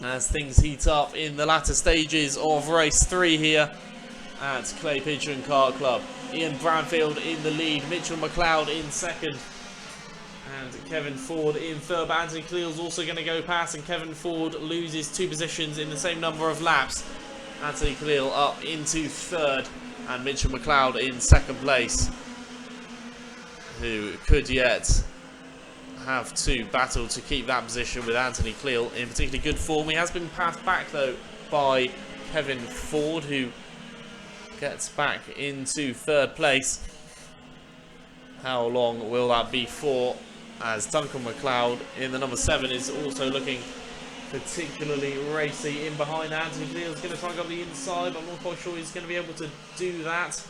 as things heat up in the latter stages of race 3 here at Clay Pigeon Kart Club. Ian Branfield in the lead, Mitchell McLeod in 2nd, and Kevin Ford in 3rd. But Anthony Cleal's also going to go past, and Kevin Ford loses 2 positions in the same number of laps. Anthony Cleal up into 3rd, and Mitchell McLeod in 2nd place, who could yet have to battle to keep that position with Anthony Cleal in particularly good form. He has been passed back though by Kevin Ford, who gets back into 3rd place. How long will that be for, as Duncan McLeod in the number 7 is also looking particularly racy in behind. Anthony Cleal is going to try and go up the inside, but I'm not quite sure he's going to be able to do that.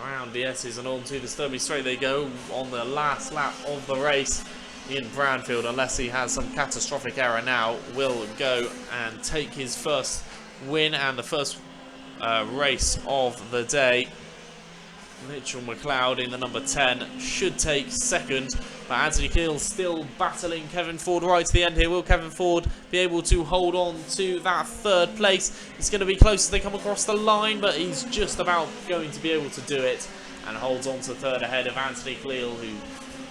Around the S's and on to the Sturmey Straight they go on the last lap of the race. Ian Branfield, unless he has some catastrophic error now, will go and take his first win and the first race of the day. Mitchell McLeod in the number 10 should take 2nd, but Anthony Cleal still battling Kevin Ford right to the end here. Will Kevin Ford be able to hold on to that 3rd place? It's going to be close as they come across the line, but he's just about going to be able to do it and holds on to 3rd ahead of Anthony Cleal, who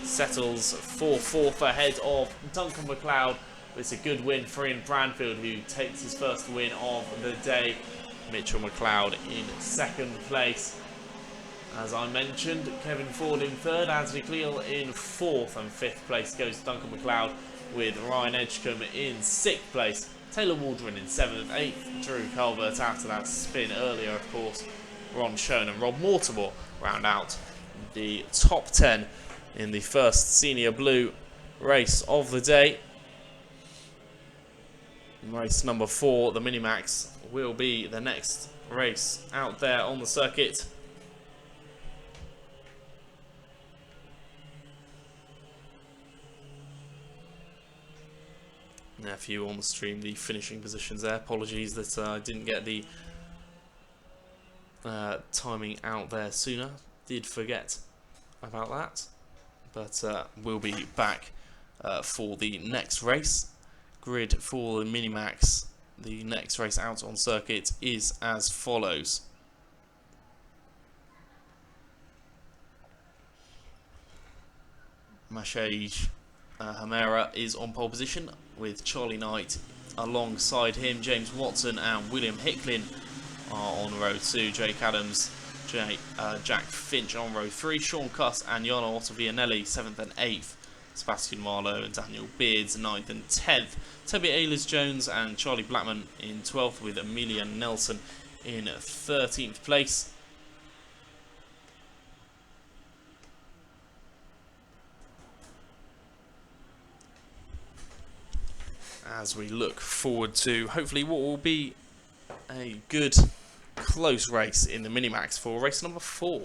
settles for 4th ahead of Duncan McLeod. It's a good win for Ian Branfield, who takes his first win of the day. Mitchell McLeod in 2nd place. As I mentioned, Kevin Ford in 3rd, Anthony Cleal in 4th, and 5th place goes Duncan McLeod with Ryan Edgecombe in 6th place. Taylor Waldron in 7th, 8th, Drew Calvert after that spin earlier, of course. Ron Schoen and Rob Mortimer round out the top 10 in the first Senior Blue race of the day. Race number 4, the Minimax, will be the next race out there on the circuit. A few on the stream, the finishing positions there. Apologies that I didn't get the timing out there sooner. Did forget about that, but we'll be back for the next race. Grid for the Minimax. The next race out on circuit is as follows. Mashage Hamera is on pole position with Charlie Knight alongside him. James Watson and William Hicklin are on row 2. Jake Adams, Jack Finch on row 3. Sean Cuss and Jana Ottovianelli 7th and 8th. Sebastian Marlowe and Daniel Beards 9th and 10th. Toby Ehlers-Jones and Charlie Blackman in 12th, with Amelia Nelson in 13th place. As we look forward to hopefully what will be a good close race in the Minimax for race number 4.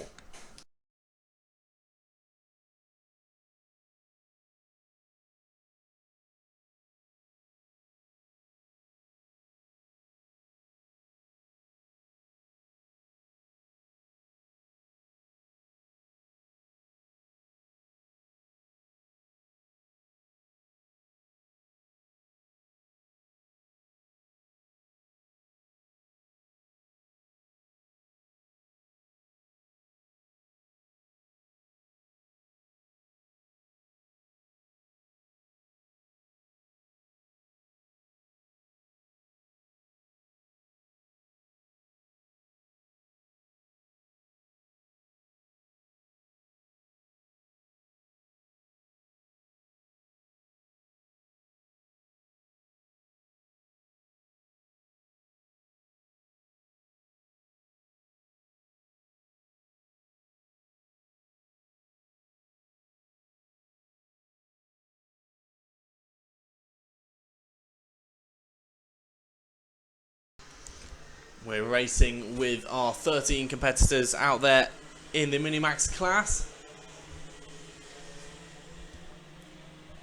We're racing with our 13 competitors out there in the Minimax class.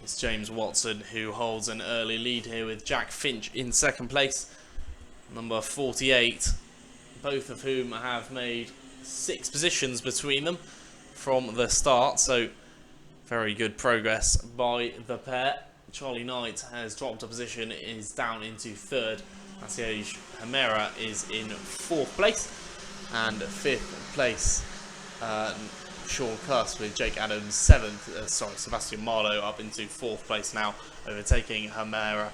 It's James Watson who holds an early lead here, with Jack Finch in second place, number 48, both of whom have made 6 positions between them from the start, so very good progress by the pair. Charlie Knight has dropped a position, is down into 3rd. Mashage Hamera is in 4th place, and 5th place Sean Cuss with Jake Adams 7th. Sebastian Marlowe up into 4th place now, overtaking Hamera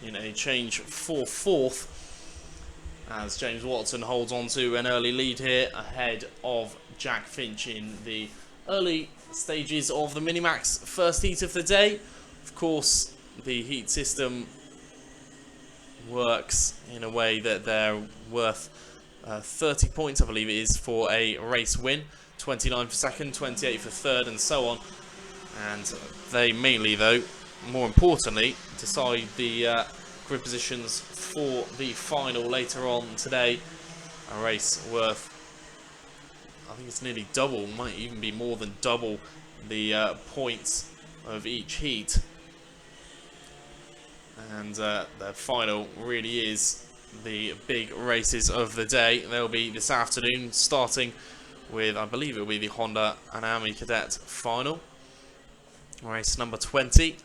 in a change for 4th, as James Watson holds on to an early lead here ahead of Jack Finch in the early stages of the Minimax first heat of the day. Of course, the heat system works in a way that they're worth 30 points, I believe it is, for a race win, 29 for second, 28 for third, and so on. And they mainly, though, more importantly, decide the grid positions for the final later on today. A race worth, I think it's nearly double, might even be more than double the points of each heat. And the final really is the big races of the day. They'll be this afternoon, starting with, I believe it will be the Honda and Army Cadet final, race number 20.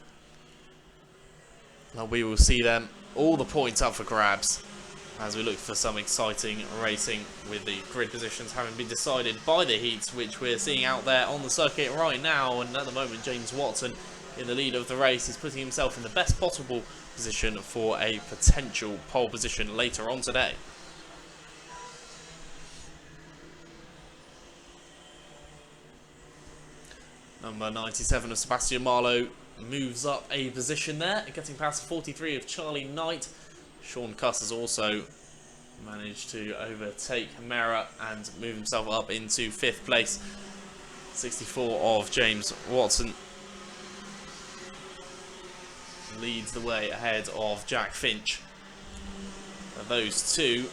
Now we will see them, all the points up for grabs, as we look for some exciting racing, with the grid positions having been decided by the heats, which we're seeing out there on the circuit right now. And at the moment, James Watson in the lead of the race is putting himself in the best possible position for a potential pole position later on today. Number 97 of Sebastian Marlowe moves up a position there, getting past 43 of Charlie Knight. Sean Cuss has also managed to overtake Hamera and move himself up into 5th place. 64 of James Watson leads the way ahead of Jack Finch. Those two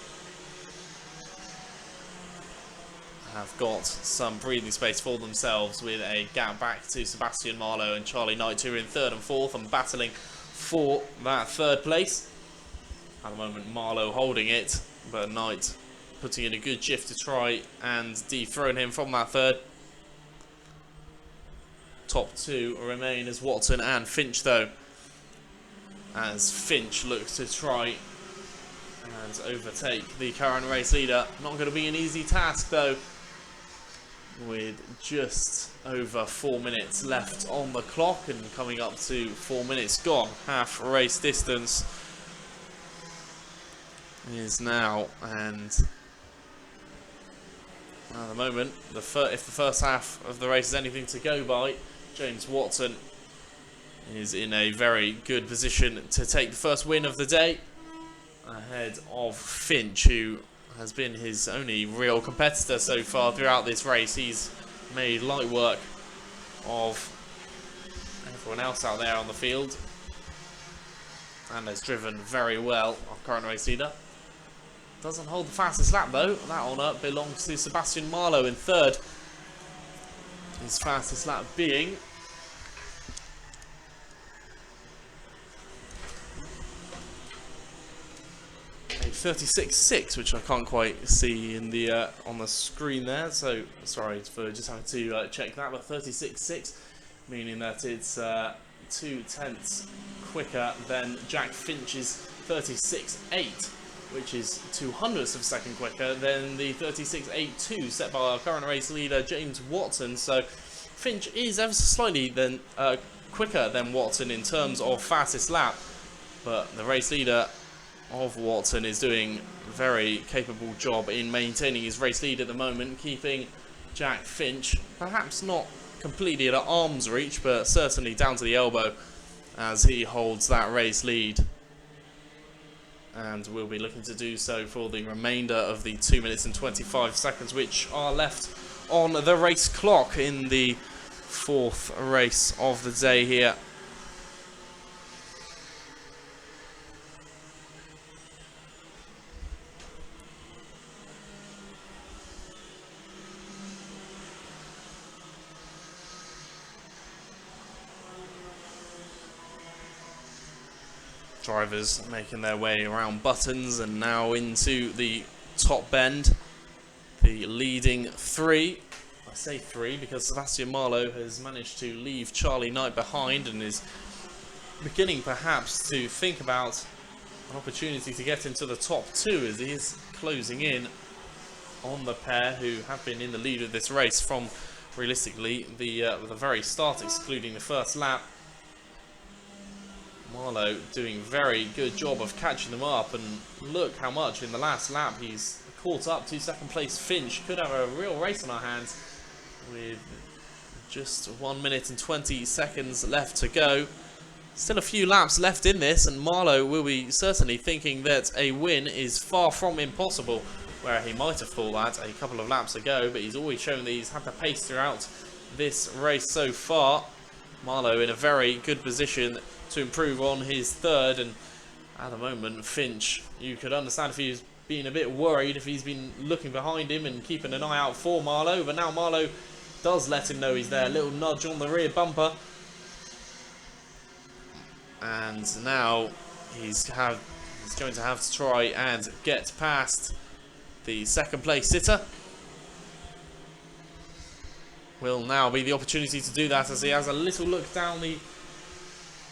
have got some breathing space for themselves, with a gap back to Sebastian Marlowe and Charlie Knight, who are in 3rd and 4th and battling for that 3rd place. At the moment, Marlowe holding it, but Knight putting in a good shift to try and dethrone him from that third. Top two remain as Watson and Finch, though, as Finch looks to try and overtake the current race leader. Not going to be an easy task, though, with just over 4 minutes left on the clock and coming up to 4 minutes gone. Half race distance is now, and at the moment, if the first half of the race is anything to go by, James Watson is in a very good position to take the first win of the day, ahead of Finch, who has been his only real competitor so far throughout this race. He's made light work of everyone else out there on the field and has driven very well. Our current race leader doesn't hold the fastest lap, though. That honour belongs to Sebastian Marlowe in third. His fastest lap being a 36.6, which I can't quite see in the on the screen there. So sorry for just having to check that. But 36.6, meaning that it's 0.2 quicker than Jack Finch's 36.8, which is 0.02 of a second quicker than the 36.82 set by our current race leader James Watson. So Finch is ever so slightly quicker than Watson in terms of fastest lap, but the race leader of Watson is doing a very capable job in maintaining his race lead at the moment, keeping Jack Finch perhaps not completely at arm's reach, but certainly down to the elbow as he holds that race lead, and will be looking to do so for the remainder of the 2 minutes and 25 seconds which are left on the race clock in the fourth race of the day here. Drivers making their way around buttons and now into the top bend. The leading three. I say three because Sebastian Marlowe has managed to leave Charlie Knight behind and is beginning perhaps to think about an opportunity to get into the top two, as he is closing in on the pair who have been in the lead of this race from realistically the very start, excluding the first lap. Marlowe doing a very good job of catching them up, and look how much in the last lap he's caught up to second place Finch. Could have a real race on our hands with just 1 minute and 20 seconds left to go. Still a few laps left in this, and Marlowe will be certainly thinking that a win is far from impossible, where he might have thought that a couple of laps ago, but he's always shown that he's had the pace throughout this race so far. Marlowe in a very good position to improve on his third, and at the moment Finch, you could understand if he's been a bit worried, if he's been looking behind him and keeping an eye out for Marlowe, but now Marlowe does let him know he's there. A little nudge on the rear bumper, and now he's going to have to try and get past the second place sitter. Will now be the opportunity to do that, as he has a little look down the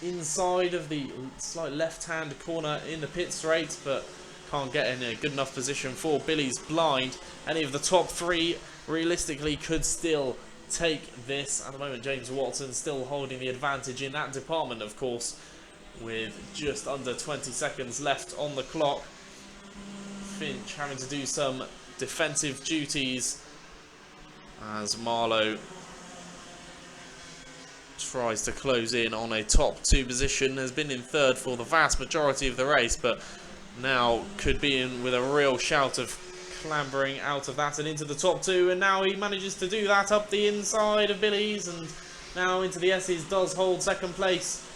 inside of the slight left-hand corner in the pit straight, but can't get in a good enough position for Billy's blind. Any of the top three realistically could still take this. At the moment, James Watson still holding the advantage in that department, of course, with just under 20 seconds left on the clock. Finch having to do some defensive duties as Marlowe tries to close in on a top two position. Has been in third for the vast majority of the race, but now could be in with a real shout of clambering out of that and into the top two, and now he manages to do that up the inside of Billy's, and now into the S's, does hold second place.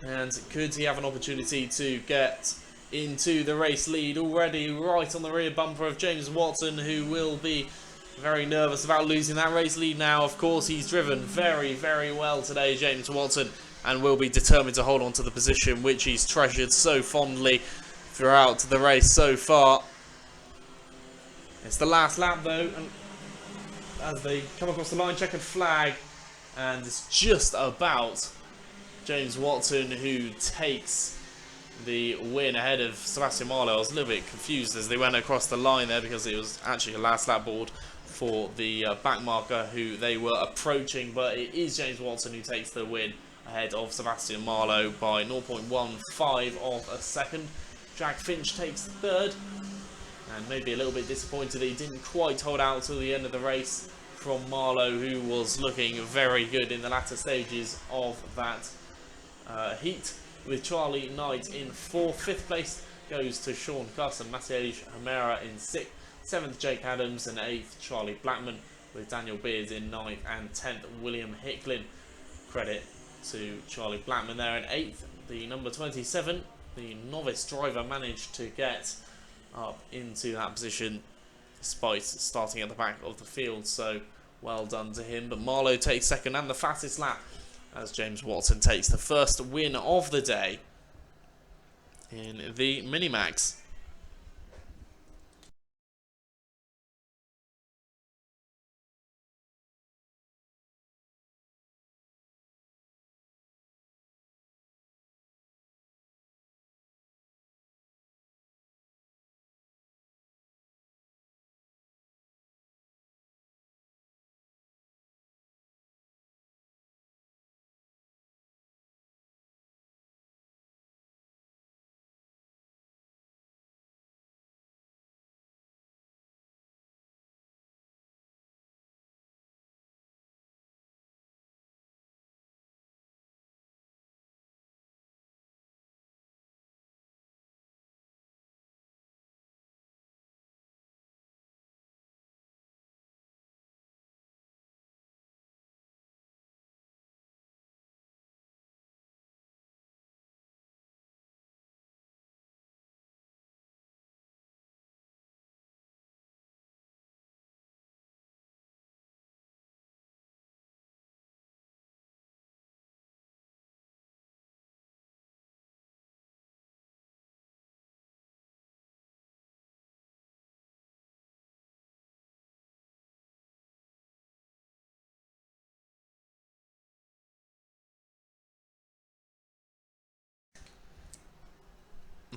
And could he have an opportunity to get into the race lead already, right on the rear bumper of James Watson, who will be very nervous about losing that race lead now. Of course, he's driven very, very well today, James Watson, and will be determined to hold on to the position which he's treasured so fondly throughout the race so far. It's the last lap though, and as they come across the line, checkered flag, and it's just about James Watson who takes the win ahead of Sebastian Marlow. I was a little bit confused as they went across the line there because it was actually a last lap board for the back marker who they were approaching, but it is James Watson who takes the win ahead of Sebastian Marlow by 0.15 of a second. Jack Finch takes third, and maybe a little bit disappointed that he didn't quite hold out till the end of the race from Marlow, who was looking very good in the latter stages of that heat, with Charlie Knight in 4th. 5th place goes to Sean Cuss and Maciej Hamera in 6th. 7th Jake Adams, and 8th Charlie Blackman, with Daniel Beards in 9th, and 10th William Hicklin. Credit to Charlie Blackman there in 8th. The number 27, the novice driver, managed to get up into that position despite starting at the back of the field, so well done to him. But Marlow takes 2nd and the fastest lap as James Watson takes the first win of the day in the Minimax.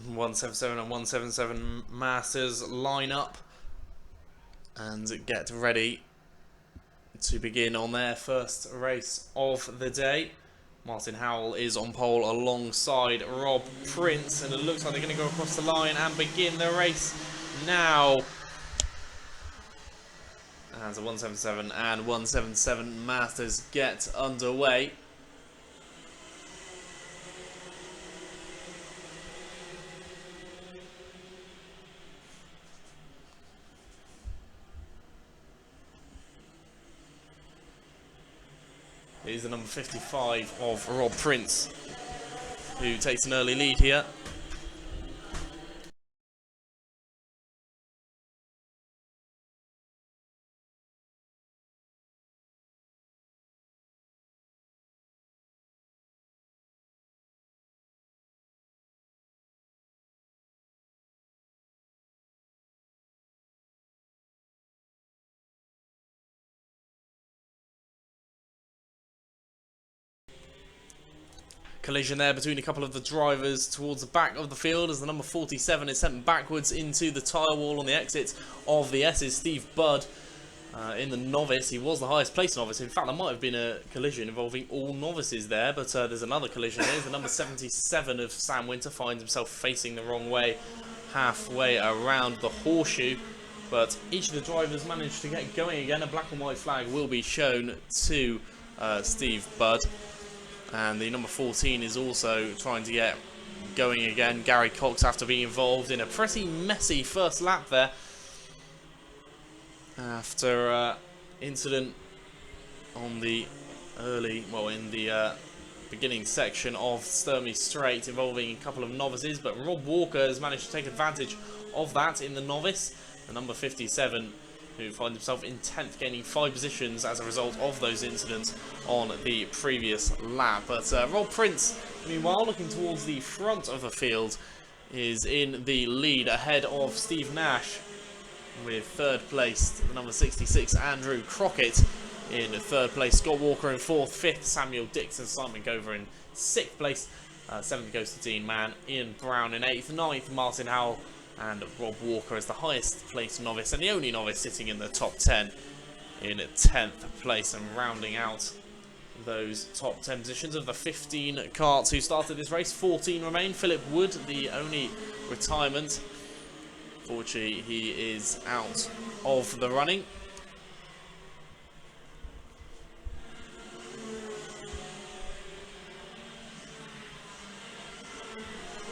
.177 and 177 Masters line up and get ready to begin on their first race of the day. Martin Howell is on pole alongside Rob Prince, and it looks like they're going to go across the line and begin the race now. As the 177 and 177 Masters get underway. It is the number 55 of Rob Prince who takes an early lead here. Collision there between a couple of the drivers towards the back of the field as the number 47 is sent backwards into the tyre wall on the exit of the S's. Steve Budd in the novice. He was the highest placed novice. In fact, there might have been a collision involving all novices there, but there's another collision here. The number 77 of Sam Winter finds himself facing the wrong way halfway around the horseshoe, but each of the drivers managed to get going again. A black and white flag will be shown to Steve Budd. And the number 14 is also trying to get going again. Gary Cox after being involved in a pretty messy first lap there. After incident on the in the beginning section of Sturmey Straight involving a couple of novices. But Rob Walker has managed to take advantage of that in the novice. The number 57 who finds himself in 10th, gaining 5 positions as a result of those incidents on the previous lap. But Rob Prince, meanwhile, looking towards the front of the field is in the lead ahead of Steve Nash, with third place the number 66 Andrew Crockett in third place, Scott Walker in fourth, fifth Samuel Dixon, Simon Gover in sixth place, seventh goes to Dean Mann, Ian Brown in eighth, ninth Martin Howell, and Rob Walker as the highest placed novice and the only novice sitting in the top 10 in 10th place. And rounding out those top 10 positions of the 15 carts who started this race, 14 remain. Philip Wood, the only retirement. Fortunately, he is out of the running.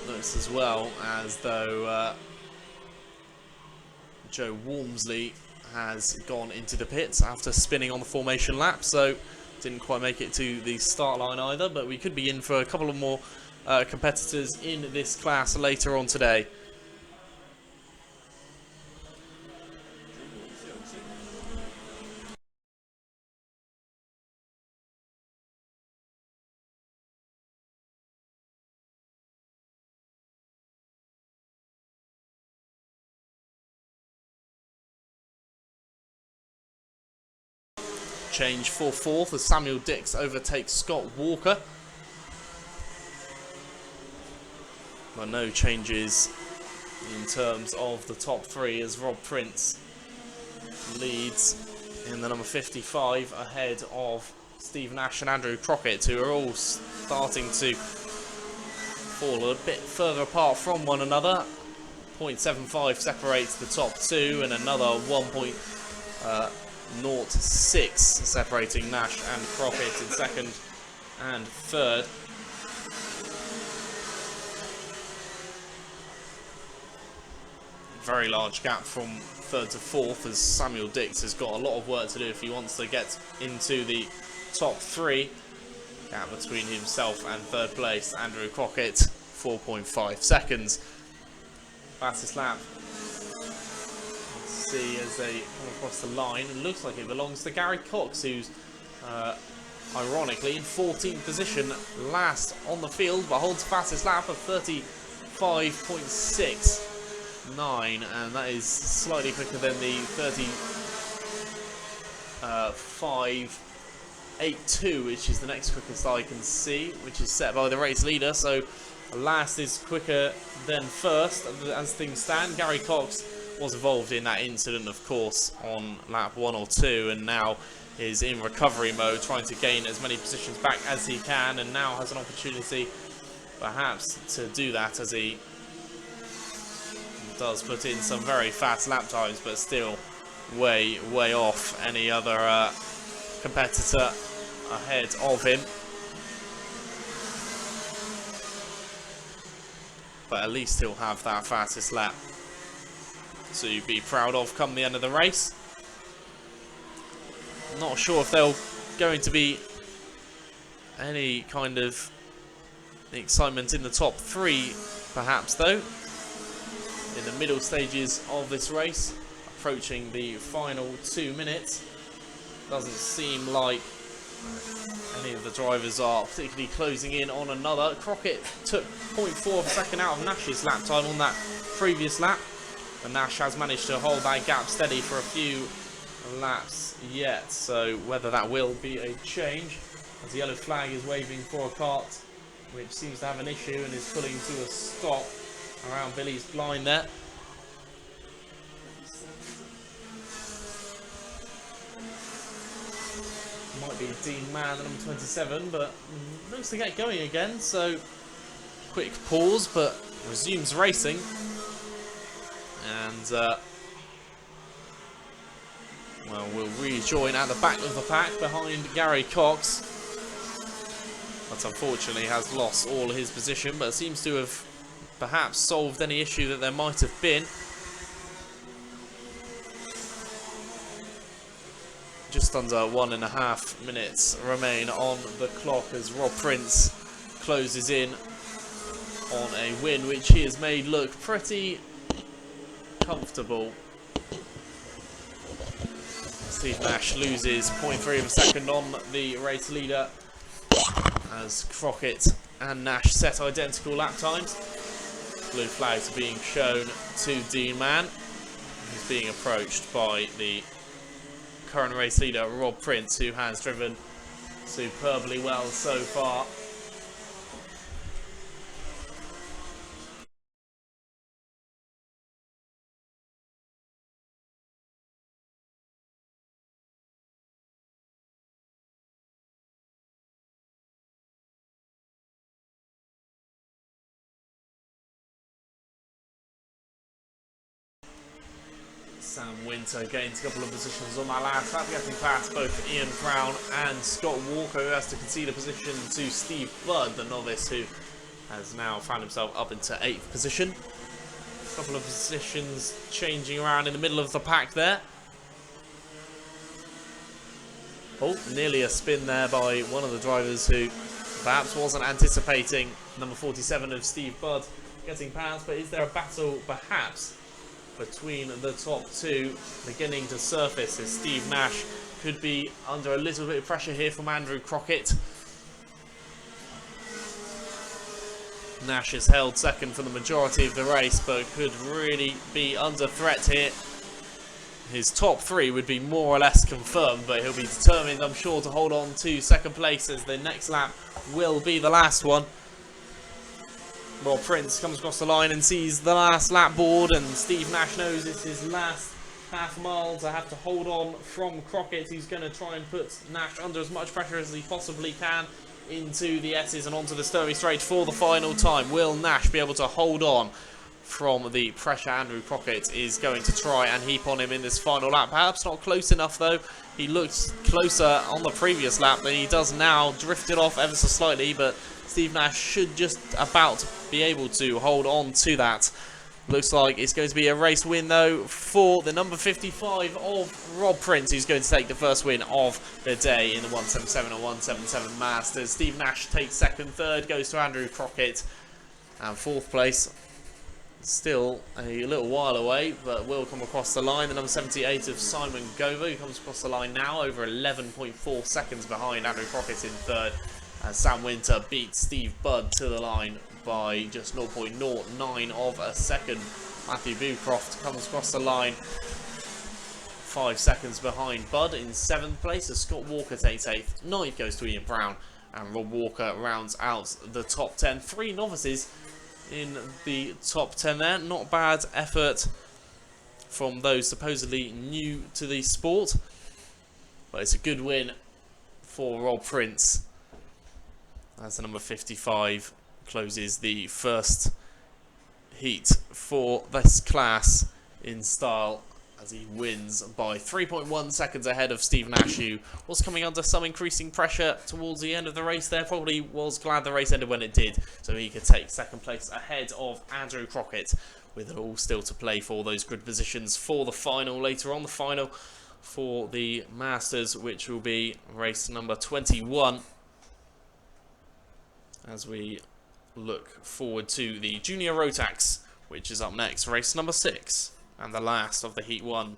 Looks as well as though Joe Walmsley has gone into the pits after spinning on the formation lap, so didn't quite make it to the start line either, but we could be in for a couple of more competitors in this class later on today. Change for fourth as Samuel Dix overtakes Scott Walker. But no changes in terms of the top three as Rob Prince leads in the number 55 ahead of Steve Nash and Andrew Crockett, who are all starting to fall a bit further apart from one another. 0.75 separates the top two, and another 1.06 separating Nash and Crockett in second and third. Very large gap from third to fourth, as Samuel Dix has got a lot of work to do if he wants to get into the top three. Gap between himself and third place, Andrew Crockett, 4.5 seconds. Fastest lap. Let's see as they come across the line. It looks like it belongs to Gary Cox, who's ironically in 14th position, last on the field, but holds fastest lap of 35.69, and that is slightly quicker than the 35.82, which is the next quickest I can see, which is set by the race leader. So last is quicker than first as things stand. Gary Cox was involved in that incident, of course, on lap 1 or 2, and now is in recovery mode, trying to gain as many positions back as he can, and now has an opportunity perhaps to do that, as he does put in some very fast lap times, but still way off any other competitor ahead of him. But at least he'll have that fastest lap to be proud of come the end of the race. Not sure if there's going to be any kind of excitement in the top three, perhaps, though. In the middle stages of this race, approaching the final 2 minutes, doesn't seem like any of the drivers are particularly closing in on another. Crockett took 0.4 of a second out of Nash's lap time on that previous lap, and Nash has managed to hold that gap steady for a few laps yet, so whether that will be a change, as the yellow flag is waving for a kart which seems to have an issue and is pulling to a stop around Billy's blind there. Might be Dean Mann, the number 27, but looks to get going again, so quick pause, but resumes racing. And well, we'll rejoin at the back of the pack behind Gary Cox, but unfortunately has lost all his position, but seems to have perhaps solved any issue that there might have been. Just under 1.5 minutes remain on the clock as Rob Prince closes in on a win, which he has made look pretty comfortable. Steve Nash loses 0.3 of a second on the race leader as Crockett and Nash set identical lap times. Blue flags are being shown to Dean Mann, who's being approached by the current race leader, Rob Prince, who has driven superbly well so far. Sam Winter gains a couple of positions on that last lap, getting past both Ian Brown and Scott Walker, who has to concede a position to Steve Budd, the novice, who has now found himself up into 8th position. A couple of positions changing around in the middle of the pack there. Oh, nearly a spin there by one of the drivers who perhaps wasn't anticipating number 47 of Steve Budd getting past, but is there a battle perhaps between the top two beginning to surface, as Steve Nash could be under a little bit of pressure here from Andrew Crockett. Nash is held second for the majority of the race, but could really be under threat here. His top three would be more or less confirmed, but he'll be determined, I'm sure, to hold on to second place, as the next lap will be the last one. Rob Prince comes across the line and sees the last lap board, and Steve Nash knows it's his last half mile to have to hold on from Crockett, who's going to try and put Nash under as much pressure as he possibly can into the S's and onto the Sturvey Straight for the final time. Will Nash be able to hold on from the pressure Andrew Crockett is going to try and heap on him in this final lap? Perhaps not close enough though. He looked closer on the previous lap than he does now, drifted off ever so slightly, but Steve Nash should just about be able to hold on to that. Looks like it's going to be a race win though for the number 55 of Rob Prince, who's going to take the first win of the day in the 177 and 177 Masters. Steve Nash takes second, third goes to Andrew Crockett, and fourth place still a little while away, but will come across the line. The number 78 of Simon Gova, who comes across the line now, over 11.4 seconds behind Andrew Crockett in third. And Sam Winter beats Steve Budd to the line by just 0.09 of a second. Matthew Bucroft comes across the line 5 seconds behind Budd in 7th place, as Scott Walker takes 8th. 9th goes to Ian Brown, and Rob Walker rounds out the top 10. 3 novices in the top 10 there. Not bad effort from those supposedly new to the sport, but it's a good win for Rob Prince, as the number 55 closes the first heat for this class in style, as he wins by 3.1 seconds ahead of Steve Nash, who was coming under some increasing pressure towards the end of the race there. Probably was glad the race ended when it did, so he could take second place ahead of Andrew Crockett, with it all still to play for those grid positions for the final later on. The final for the Masters, which will be race number 21, as we look forward to the Junior Rotax, which is up next, race number 6, and the last of the Heat 1.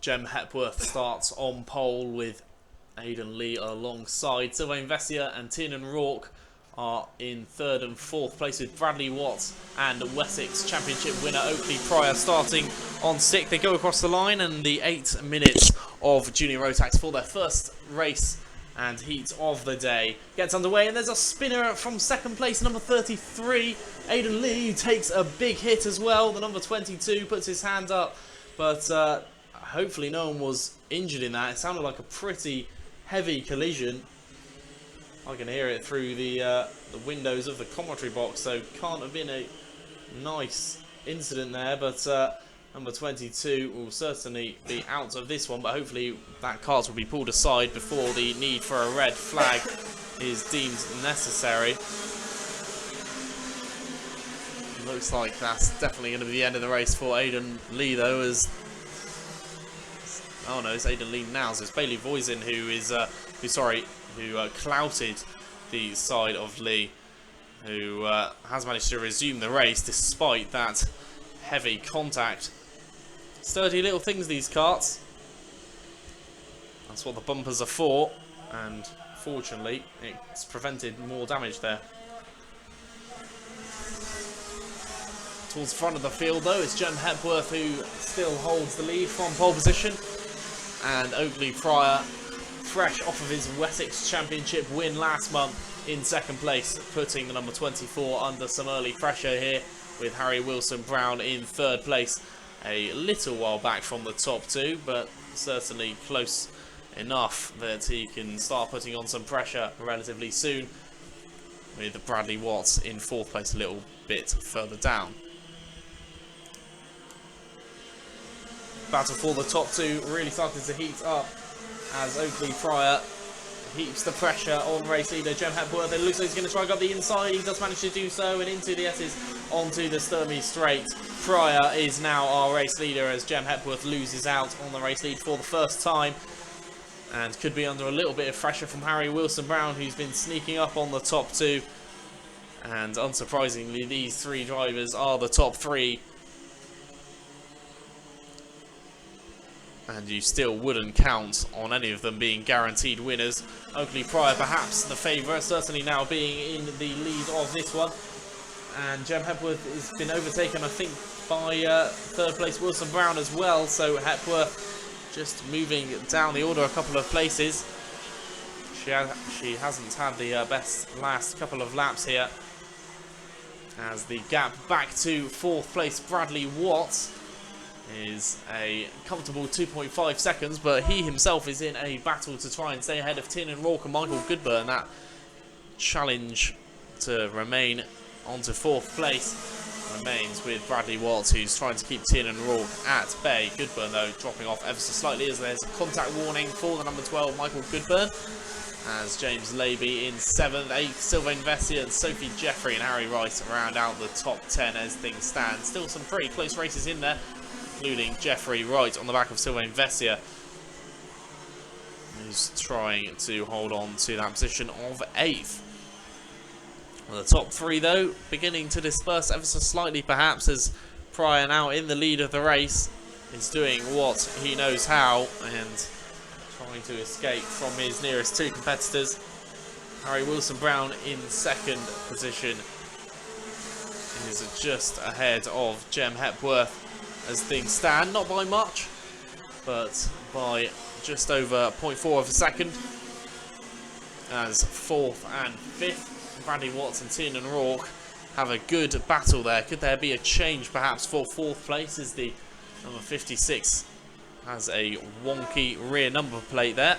Jem Hepworth starts on pole with Aidan Lee alongside. Sylvain Vessier and Tiernan Rourke are in 3rd and 4th place, with Bradley Watts and Wessex Championship winner Oakley Pryor starting on 6th. They go across the line, and the 8 minutes of Junior Rotax for their first race and heat of the day gets underway, and there's a spinner from second place, number 33, Aidan Lee, who takes a big hit as well. The number 22 puts his hand up, but hopefully no one was injured in that. It sounded like a pretty heavy collision. I can hear it through the windows of the commentary box, so can't have been a nice incident there, but number 22 will certainly be out of this one, but hopefully that cart will be pulled aside before the need for a red flag is deemed necessary. Looks like that's definitely going to be the end of the race for Aidan Lee, though, as... Oh no, it's Aidan Lee now, so it's Bailey Voisin who clouted the side of Lee, who has managed to resume the race despite that heavy contact. Sturdy little things, these carts. That's what the bumpers are for, and fortunately it's prevented more damage there. Towards the front of the field though, it's Jem Hepworth who still holds the lead from pole position, and Oakley Pryor, fresh off of his Wessex Championship win last month, in second place, putting the number 24 under some early pressure here, with Harry Wilson Brown in third place, a little while back from the top two, but certainly close enough that he can start putting on some pressure relatively soon, with Bradley Watts in fourth place a little bit further down. Battle for the top two really started to heat up as Oakley Pryor heaps the pressure on race leader Jem Hepworth. It looks like he's going to try and go up the inside. He does manage to do so, and into the S's onto the Sturmey straight. Pryor is now our race leader as Jem Hepworth loses out on the race lead for the first time, and could be under a little bit of pressure from Harry Wilson Brown, who's been sneaking up on the top two. And unsurprisingly, these three drivers are the top three, and you still wouldn't count on any of them being guaranteed winners. Oakley Pryor perhaps the favourite, certainly now being in the lead of this one. And Jem Hepworth has been overtaken, I think, by third place Wilson Brown as well. So Hepworth just moving down the order a couple of places. She hasn't had the best last couple of laps here, as the gap back to fourth place Bradley Watts is a comfortable 2.5 seconds, but he himself is in a battle to try and stay ahead of Tiernan Rourke and Michael Goodburn. That challenge to remain onto fourth place remains with Bradley Watts, who's trying to keep Tiernan Rourke at bay. Goodburn, though, dropping off ever so slightly as there's a contact warning for the number 12, Michael Goodburn, as James Laby in 7th, 8th, Sylvain Vessier and Sophie Jeffrey and Harry Rice round out the top 10 as things stand. Still some pretty close races in there, including Jeffrey Wright on the back of Sylvain Vessier, who's trying to hold on to that position of 8th. Well, the top three, though, beginning to disperse ever so slightly, perhaps, as Pryor, now in the lead of the race, is doing what he knows how and trying to escape from his nearest two competitors. Harry Wilson Brown in second position is just ahead of Jem Hepworth as things stand, not by much, but by just over 0.4 of a second, as fourth and fifth Bradley Watts and Tiernan Rourke have a good battle there. Could there be a change perhaps for fourth place, as the number 56 has a wonky rear number plate there.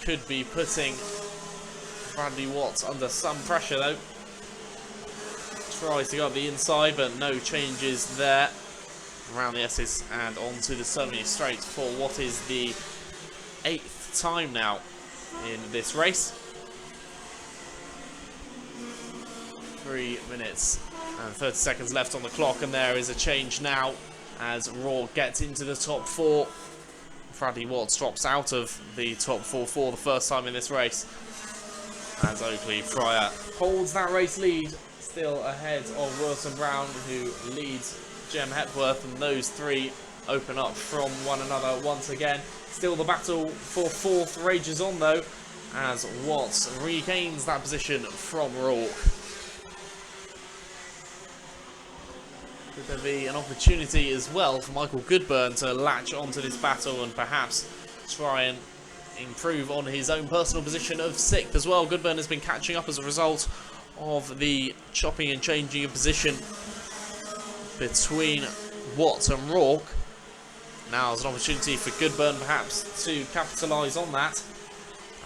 Could be putting Bradley Watts under some pressure though. Tries to go up the inside, but no changes there. Around the S's and onto the Sturmey straight for what is the 8th time now in this race. 3 minutes and 30 seconds left on the clock, and there is a change now as Rourke gets into the top 4. Bradley Watts drops out of the top 4 for the first time in this race, as Oakley Pryor holds that race lead, still ahead of Wilson Brown, who leads Jem Hepworth, and those three open up from one another once again. Still the battle for fourth rages on though, as Watts regains that position from Rourke. Could there be an opportunity as well for Michael Goodburn to latch onto this battle and perhaps try and improve on his own personal position of 6th as well? Goodburn has been catching up as a result of the chopping and changing of position between Watts and Rourke. Now there's an opportunity for Goodburn perhaps to capitalise on that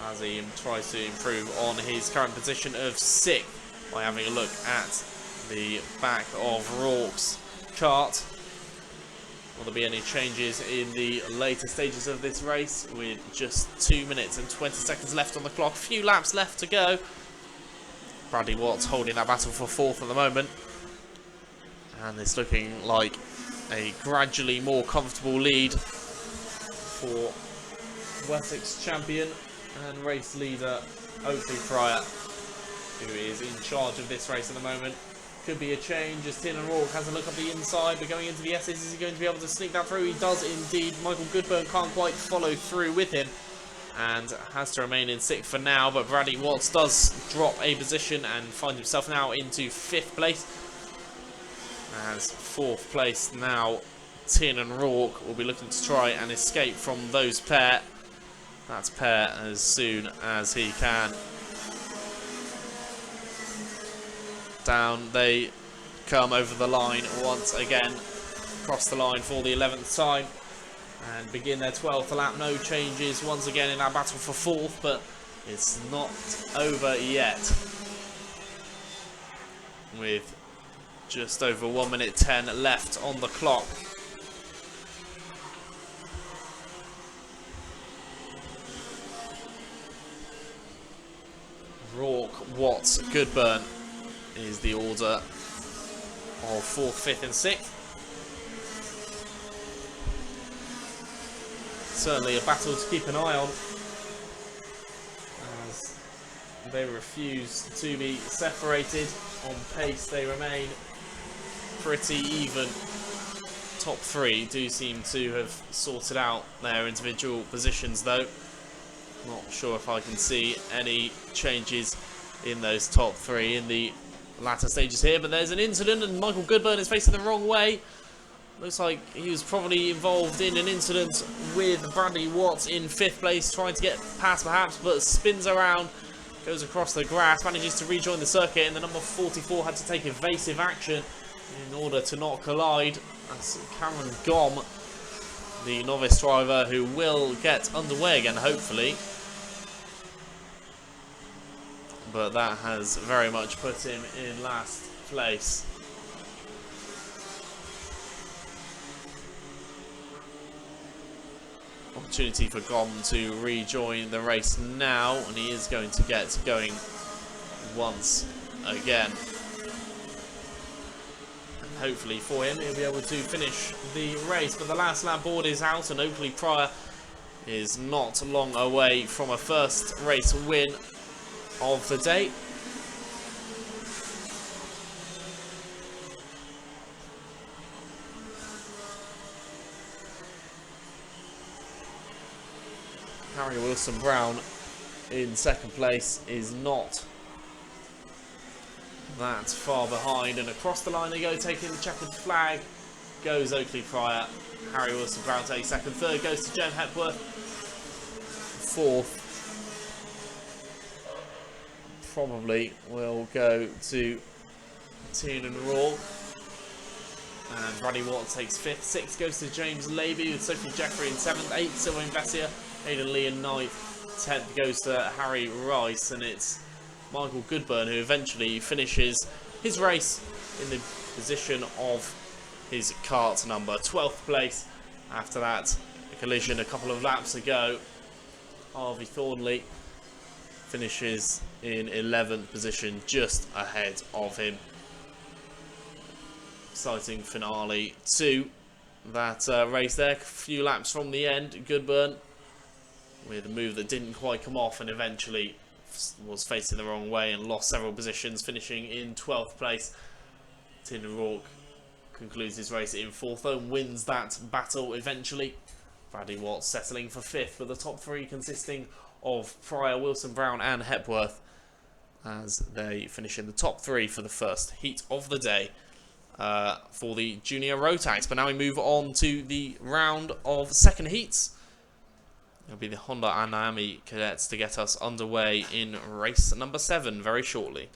as he tries to improve on his current position of 6th by having a look at the back of Rourke's chart. Will there be any changes in the later stages of this race with just 2 minutes and 20 seconds left on the clock? A few laps left to go. Bradley Watts holding that battle for 4th at the moment. And it's looking like a gradually more comfortable lead for Wessex champion and race leader Oakley Pryor, who is in charge of this race at the moment. Could be a change as Tiernan Rourke has a look up the inside, but going into the S's, is he going to be able to sneak that through? He does indeed. Michael Goodburn can't quite follow through with him and has to remain in 6th for now, but Bradley Watts does drop a position and find himself now into 5th place. As 4th place now, Tiernan Rourke will be looking to try and escape from those pair. That's pair as soon as he can. Down they come over the line once again, cross the line for the 11th time and begin their 12th lap. No changes once again in that battle for 4th, but it's not over yet with just over 1 minute 10 left on the clock. Rourke, Watts, Goodburn is the order of 4th, 5th and 6th. Certainly a battle to keep an eye on as they refuse to be separated. On pace they remain pretty even. Top 3 do seem to have sorted out their individual positions though. Not sure if I can see any changes in those top 3 in the latter stages here, but there's an incident and Michael Goodburn is facing the wrong way. Looks like he was probably involved in an incident with Bradley Watts in 5th place, trying to get past perhaps, but spins around, goes across the grass, manages to rejoin the circuit, and the number 44 had to take evasive action in order to not collide. That's Cameron Gom, the novice driver, who will get underway again hopefully. But that has very much put him in last place. Opportunity for Gom to rejoin the race now, and he is going to get going once again. And hopefully for him, he'll be able to finish the race. But the last lap board is out, and Oakley Pryor is not long away from a first race win of the day. Harry Wilson-Brown in 2nd place is not that far behind, and across the line they go, taking the checkered flag goes Oakley Pryor. Harry Wilson-Brown takes 2nd, 3rd goes to Jem Hepworth, 4th probably will go to Tiernan Rourke, and Bradley Watts takes 5th, 6th goes to James Levy with Sophie Jeffrey in 7th, 8th Sylvain Vessier, Aidan Lee in 9th, 10th goes to Harry Rice, and it's Michael Goodburn who eventually finishes his race in the position of his kart number, 12th place. After that, a collision a couple of laps ago, Harvey Thornley finishes in 11th position, just ahead of him. Exciting finale to that race there. A few laps from the end, Goodburn with a move that didn't quite come off and eventually was facing the wrong way and lost several positions, finishing in 12th place. Tiernan Rourke concludes his race in 4th and wins that battle eventually. Bradley Watts settling for 5th, with the top 3 consisting of Pryor, Wilson-Brown and Hepworth, as they finish in the top 3 for the first heat of the day. for the junior Rotax. But now we move on to the round of second heats. It'll be the Honda and Miami cadets to get us underway in race number 7 very shortly.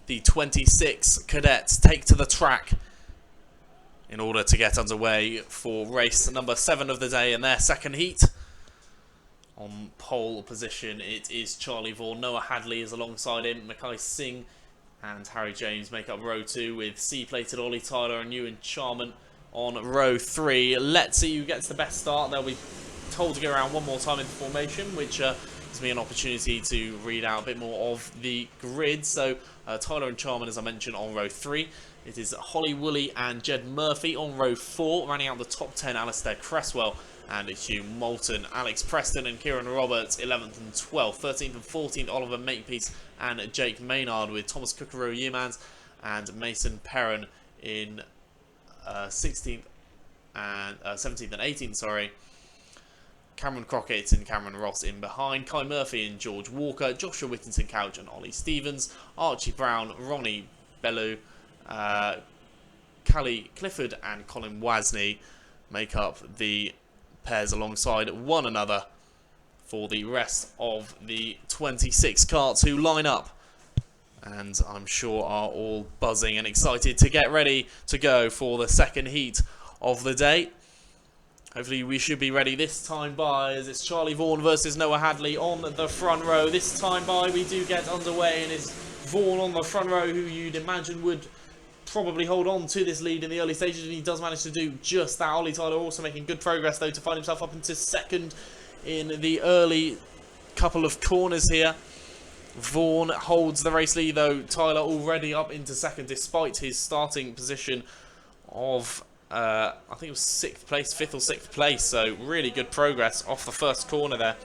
The 26 cadets take to the track in order to get underway for race number 7 of the day in their second heat. On pole position, it is Charlie Vaughan. Noah Hadley is alongside him. Mackay Singh and Harry James make up row 2 with C-plated Ollie Tyler and Ewan Charman on row 3. Let's see who gets the best start. They'll be told to go around one more time in the formation, which gives me an opportunity to read out a bit more of the grid. So Tyler and Charman, as I mentioned, on row 3. It is Holly Woolley and Jed Murphy on row 4. Running out the top 10, Alistair Cresswell and Hugh Moulton. Alex Preston and Kieran Roberts, 11th and 12th. 13th and 14th, Oliver Makepeace and Jake Maynard, with Thomas Kukaro-Yeomans and Mason Perrin in 16th and 17th and 18th, sorry. Cameron Crockett and Cameron Ross in behind. Kai Murphy and George Walker. Joshua Whittington Couch and Ollie Stevens. Archie Brown, Ronnie Bellew, Callie Clifford and Colin Wasney make up the pairs alongside one another for the rest of the 26 karts who line up, and I'm sure are all buzzing and excited to get ready to go for the second heat of the day. Hopefully we should be ready this time by, as it's Charlie Vaughan versus Noah Hadley on the front row. This time by we do get underway, and it's Vaughan on the front row, who you'd imagine would probably hold on to this lead in the early stages, and he does manage to do just that. Ollie Tyler also making good progress though to find himself up into second in the early couple of corners here. Vaughan holds the race lead though. Tyler already up into second despite his starting position of I think it was 6th place, 5th or 6th place, so really good progress off the first corner there.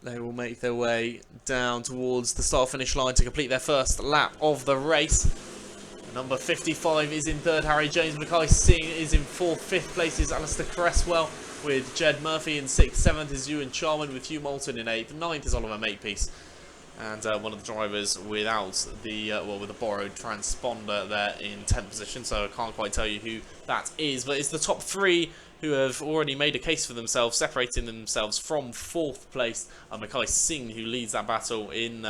They will make their way down towards the start-finish line to complete their first lap of the race. Number 55 is in third, Harry James. Mackay Singh is in fourth. Fifth place is Alistair Cresswell, with Jed Murphy in sixth. Seventh is Ewan Charman, with Hugh Moulton in eighth. Ninth is Oliver Makepeace. And one of the drivers without the, with a borrowed transponder there in 10th position. So I can't quite tell you who that is. But it's the top three who have already made a case for themselves, separating themselves from fourth place. Mackay Singh, who leads that battle in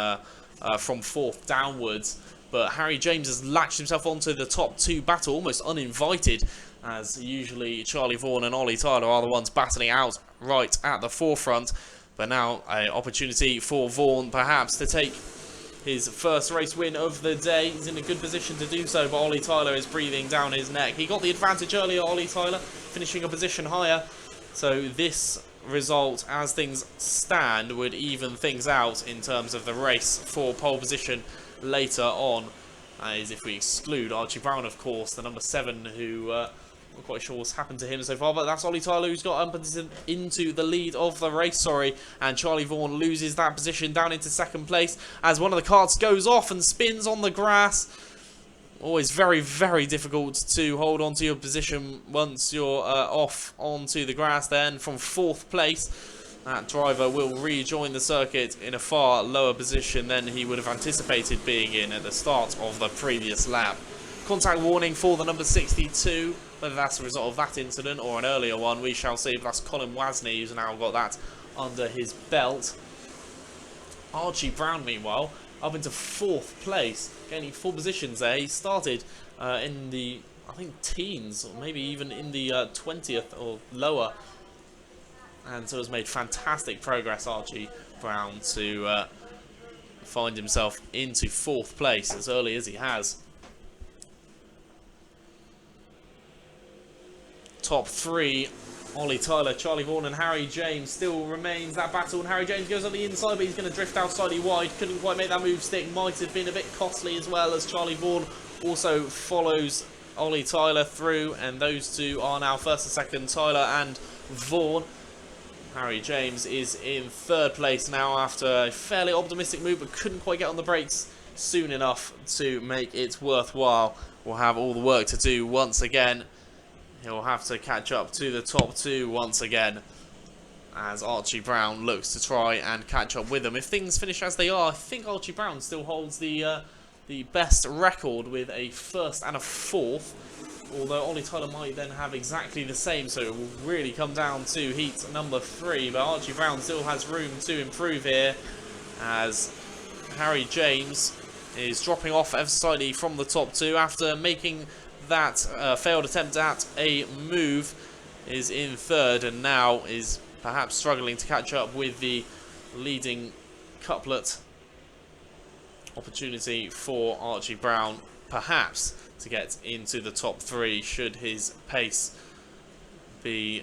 from fourth downwards. But Harry James has latched himself onto the top two battle, almost uninvited, as usually Charlie Vaughan and Ollie Tyler are the ones battling out right at the forefront. But now an opportunity for Vaughan perhaps to take his first race win of the day. He's in a good position to do so, but Ollie Tyler is breathing down his neck. He got the advantage earlier, Ollie Tyler, finishing a position higher. So this result, as things stand, would even things out in terms of the race for pole position later on. That is if we exclude Archie Brown, of course, the number 7, who... I'm not quite sure what's happened to him so far, but that's Ollie Tyler who's got up into the lead of the race, and Charlie Vaughan loses that position down into second place as one of the karts goes off and spins on the grass. Always very, very difficult to hold on to your position once you're off onto the grass. Then from fourth place, that driver will rejoin the circuit in a far lower position than he would have anticipated being in at the start of the previous lap. Contact warning for the number 62. Whether that's a result of that incident or an earlier one, we shall see. If that's Colin Wasney, who's now got that under his belt. Archie Brown, meanwhile, up into fourth place, gaining 4 positions there. He started in the, I think, teens, or maybe even in the 20th or lower. And so has made fantastic progress, Archie Brown, to find himself into fourth place as early as he has. Top 3, Ollie Tyler, Charlie Vaughan and Harry James still remains that battle, and Harry James goes on the inside, but he's going to drift out slightly wide. Couldn't quite make that move stick, might have been a bit costly as well, as Charlie Vaughan also follows Ollie Tyler through, and those two are now first and second, Tyler and Vaughan. Harry James is in third place now after a fairly optimistic move, but couldn't quite get on the brakes soon enough to make it worthwhile. We'll have all the work to do once again. He'll have to catch up to the top 2 once again, as Archie Brown looks to try and catch up with them. If things finish as they are, I think Archie Brown still holds the best record with a first and a fourth, although Ollie Tyler might then have exactly the same, so it will really come down to heat number 3. But Archie Brown still has room to improve here, as Harry James is dropping off ever slightly from the top 2 after making that failed attempt at a move. Is in third and now is perhaps struggling to catch up with the leading couplet. Opportunity for Archie Brown perhaps to get into the top 3 should his pace be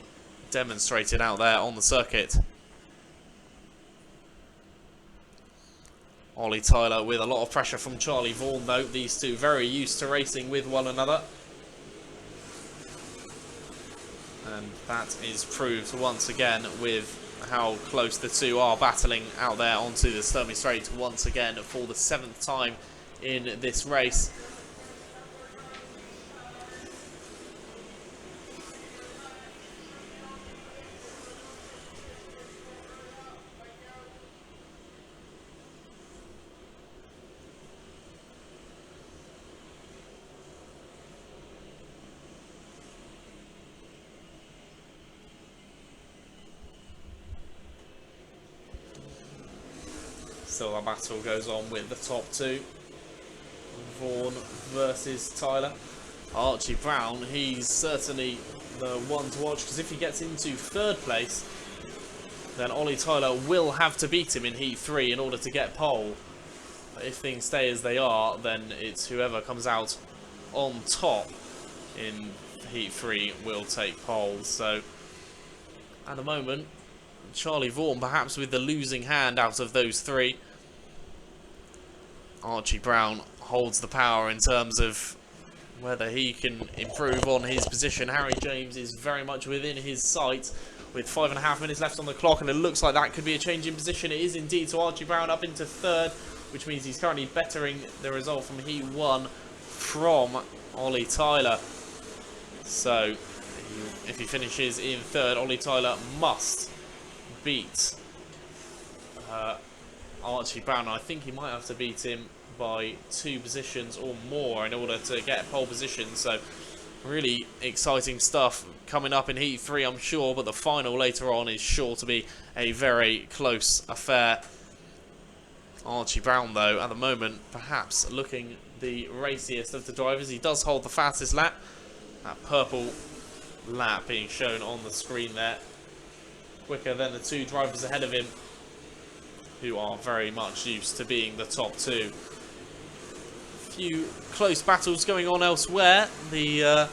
demonstrated out there on the circuit. Ollie Tyler with a lot of pressure from Charlie Vaughan, though. These two very used to racing with one another. And that is proved once again with how close the two are battling out there onto the Sturmey Straight once again for the 7th time in this race. Still a battle goes on with the top 2. Vaughan versus Tyler. Archie Brown, he's certainly the one to watch, because if he gets into 3rd place, then Ollie Tyler will have to beat him in Heat 3 in order to get pole. But if things stay as they are, then it's whoever comes out on top in Heat 3 will take pole. So at the moment, Charlie Vaughan perhaps with the losing hand out of those 3. Archie Brown holds the power in terms of whether he can improve on his position. Harry James is very much within his sight with 5.5 minutes left on the clock, and it looks like that could be a change in position. It is indeed, so Archie Brown up into 3rd, which means he's currently bettering the result from Heat 1 from Ollie Tyler. So if he finishes in third, Ollie Tyler must beat Archie Brown. I think he might have to beat him by 2 positions or more in order to get pole position. So really exciting stuff coming up in Heat 3, I'm sure, but the final later on is sure to be a very close affair. Archie Brown, though, at the moment, perhaps looking the raciest of the drivers. He does hold the fastest lap. That purple lap being shown on the screen there. Quicker than the 2 drivers ahead of him, who are very much used to being the top 2. Few close battles going on elsewhere. The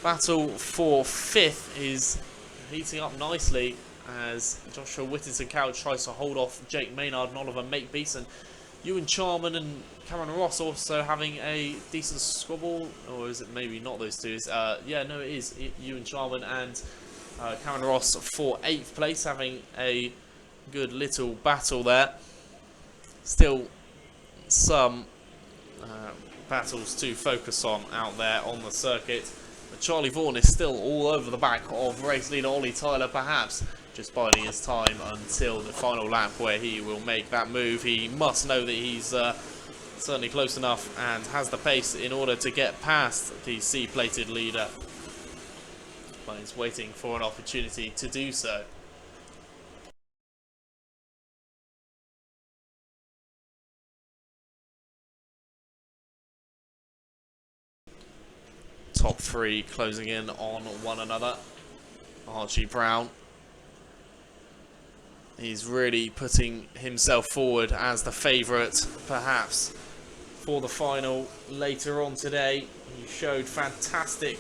battle for 5th is heating up nicely as Joshua Whittington Couch tries to hold off Jake Maynard and Oliver Makepeace, and Ewan Charman and Cameron Ross also having a decent squabble. Or is it maybe not those two? Yeah, no, it is Ewan Charman and Cameron Ross for 8th place, having a good little battle there. Still some battles to focus on out there on the circuit. But Charlie Vaughan is still all over the back of race leader Ollie Tyler, perhaps just biding his time until the final lap where he will make that move. He must know that he's certainly close enough and has the pace in order to get past the C-plated leader. But he's waiting for an opportunity to do so. Top 3 closing in on one another. Archie Brown, he's really putting himself forward as the favourite, perhaps, for the final later on today. He showed fantastic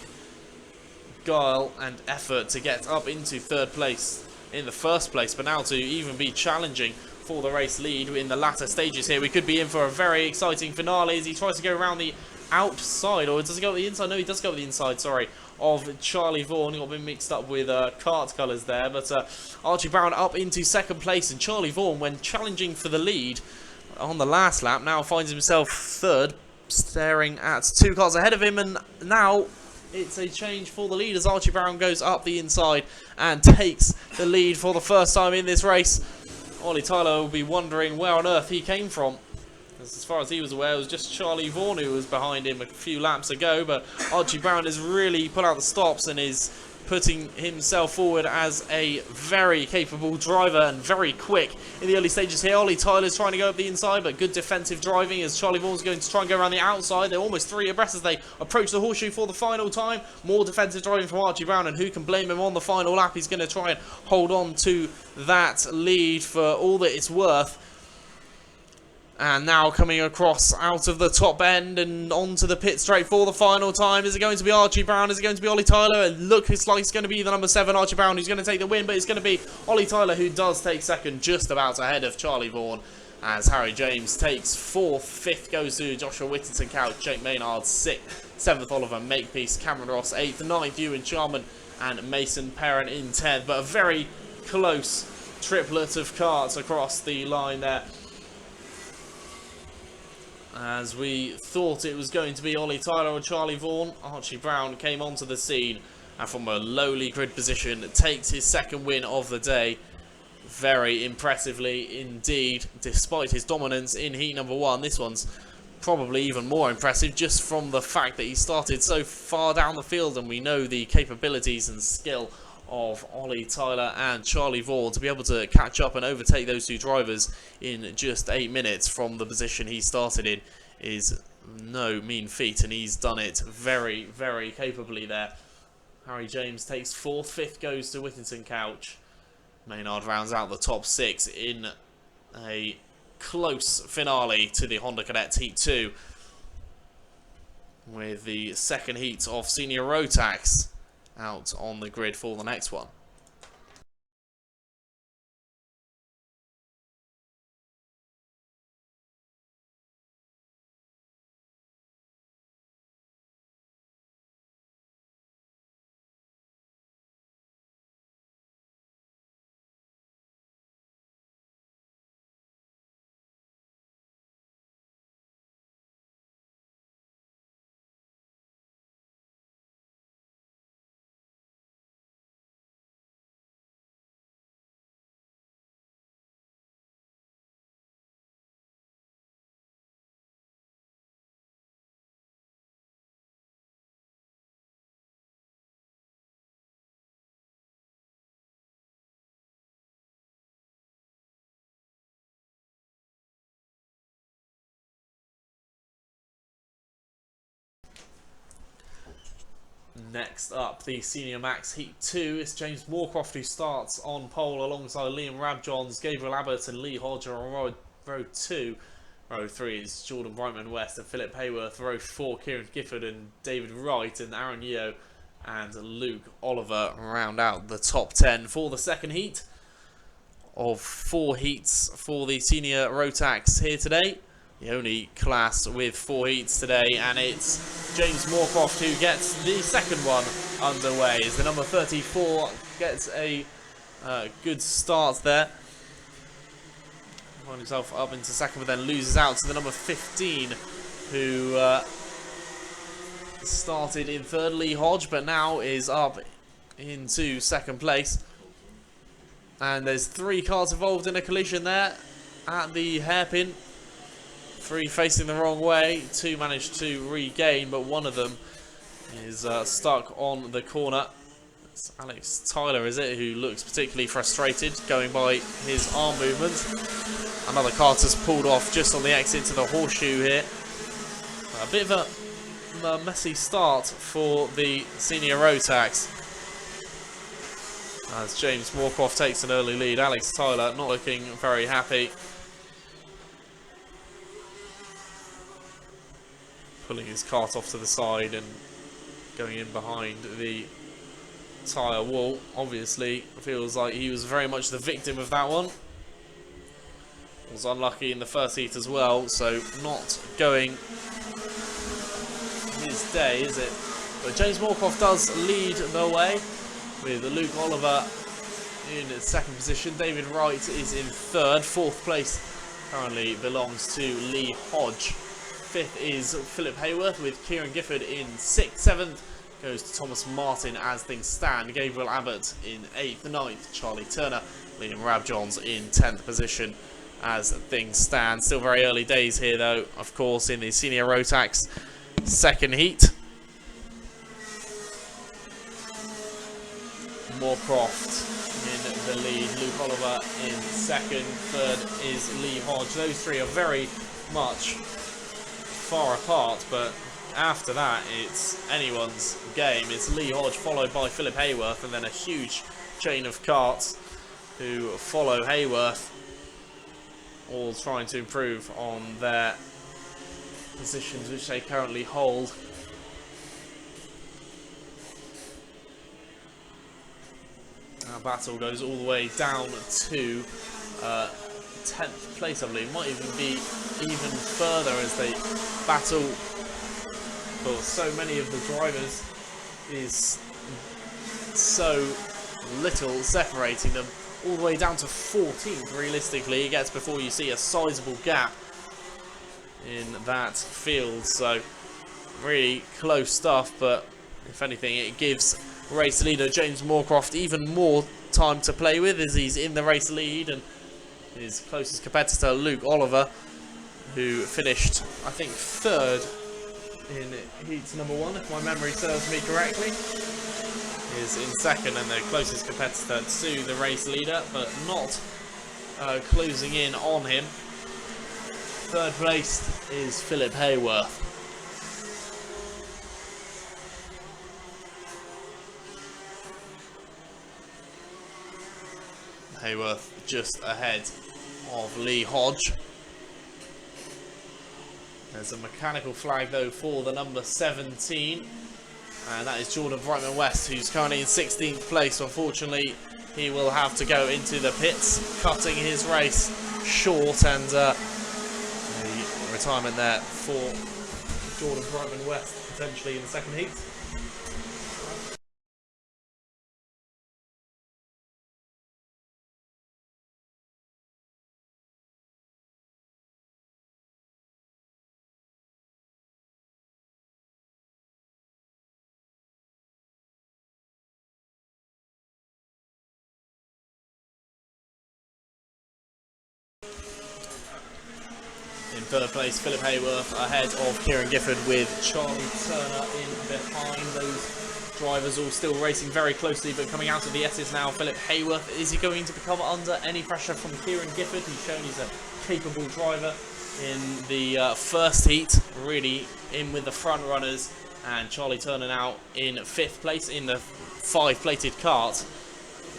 guile and effort to get up into 3rd place in the first place, but now to even be challenging for the race lead in the latter stages here. We could be in for a very exciting finale as he tries to go around the outside, or does he go at the inside? No, he does go at the inside, sorry, of Charlie Vaughan. He got a bit mixed up with kart colours there, but Archie Brown up into 2nd place, and Charlie Vaughan, when challenging for the lead on the last lap, now finds himself 3rd, staring at 2 cars ahead of him, and now it's a change for the lead as Archie Brown goes up the inside and takes the lead for the first time in this race. Ollie Tyler will be wondering where on earth he came from. As far as he was aware, it was just Charlie Vaughan who was behind him a few laps ago, but Archie Brown has really put out the stops and is putting himself forward as a very capable driver and very quick in the early stages here. Ollie Tyler's trying to go up the inside, but good defensive driving as Charlie Vaughan's going to try and go around the outside. They're almost 3 abreast as they approach the horseshoe for the final time. More defensive driving from Archie Brown, and who can blame him on the final lap? He's going to try and hold on to that lead for all that it's worth. And now coming across out of the top end and onto the pit straight for the final time. Is it going to be Archie Brown? Is it going to be Ollie Tyler? And look, it's like it's going to be the number 7, Archie Brown, who's going to take the win. But it's going to be Ollie Tyler who does take 2nd, just about ahead of Charlie Vaughan. As Harry James takes 4th, 5th goes to Joshua Whittington Couch, Jake Maynard 6th, 7th Oliver Makepeace, Cameron Ross 8th, 9th Ewan Charman and Mason Perrin in 10th. But a very close triplet of karts across the line there. As we thought it was going to be Ollie Tyler or Charlie Vaughan, Archie Brown came onto the scene and from a lowly grid position takes his 2nd win of the day. Very impressively indeed, despite his dominance in heat number 1. This one's probably even more impressive just from the fact that he started so far down the field, and we know the capabilities and skill of Ollie Tyler and Charlie Vaughan to be able to catch up and overtake those 2 drivers in just 8 minutes from the position he started in is no mean feat, and he's done it very, very capably there. Harry James takes 4th, 5th goes to Whittington Couch. Maynard rounds out the top 6 in a close finale to the Honda Cadet Heat 2, with the 2nd heat of Senior Rotax out on the grid for the next one. Next up, the Senior Max Heat 2. It's James Moorcroft who starts on pole alongside Liam Rabjohns, Gabriel Abbott and Lee Hodge on row 2. Row 3 is Jordan Brightman West and Philip Hayworth. Row 4, Kieran Gifford and David Wright, and Aaron Yeo and Luke Oliver round out the top 10 for the second heat of 4 heats for the Senior Rotax here today. The only class with 4 heats today, and it's James Moorcroft who gets the second one underway. As the number 34 gets a good start there, finds himself up into second, but then loses out to the number 15 who started in third, Lee Hodge, but now is up into second place. And there's 3 cars involved in a collision there at the hairpin. 3 facing the wrong way, 2 managed to regain, but one of them is stuck on the corner. It's Alex Tyler, is it, who looks particularly frustrated, going by his arm movement. Another car just pulled off just on the exit to the horseshoe here. A bit of a messy start for the Senior Rotax, as James Moorcroft takes an early lead. Alex Tyler not looking very happy, pulling his cart off to the side and going in behind the tyre wall. Obviously feels like he was very much the victim of that one. Was unlucky in the first heat as well, so not going his day, is it? But James Moorcroft does lead the way, with Luke Oliver in second position. David Wright is in third. 4th place currently belongs to Lee Hodge. 5th is Philip Hayworth, with Kieran Gifford in 6th. 7th goes to Thomas Martin as things stand. Gabriel Abbott in 8th. 9th, Charlie Turner. Liam Rabjohns in 10th position as things stand. Still very early days here, though, of course, in the Senior Rotax second heat. Moorcroft in the lead. Luke Oliver in second. 3rd is Lee Hodge. Those 3 are very much far apart, but after that it's anyone's game. It's Lee Hodge followed by Philip Hayworth, and then a huge chain of karts who follow Hayworth, all trying to improve on their positions which they currently hold. Our battle goes all the way down to 10th place, I believe. Might even be even further as they battle for so many of the drivers. Is so little separating them, all the way down to 14th realistically it gets before you see a sizable gap in that field. So really close stuff, but if anything it gives race leader James Moorcroft even more time to play with, as he's in the race lead, and his closest competitor Luke Oliver, who finished I think 3rd in heat number 1 if my memory serves me correctly, is in 2nd, and the closest competitor to the race leader, but not closing in on him. 3rd place is Philip Hayworth. Hayworth just ahead of Lee Hodge. There's a mechanical flag though for the number 17, and that is Jordan Brightman West, who's currently in 16th place. Unfortunately, he will have to go into the pits, cutting his race short, and the retirement there for Jordan Brightman West, potentially in the second heat. In 3rd place, Philip Hayworth ahead of Kieran Gifford, with Charlie Turner in behind. Those drivers all still racing very closely, but coming out of the S's now. Philip Hayworth, is he going to become under any pressure from Kieran Gifford? He's shown he's a capable driver in the first heat, really in with the front runners And Charlie Turner now in 5th place in the 5-plated kart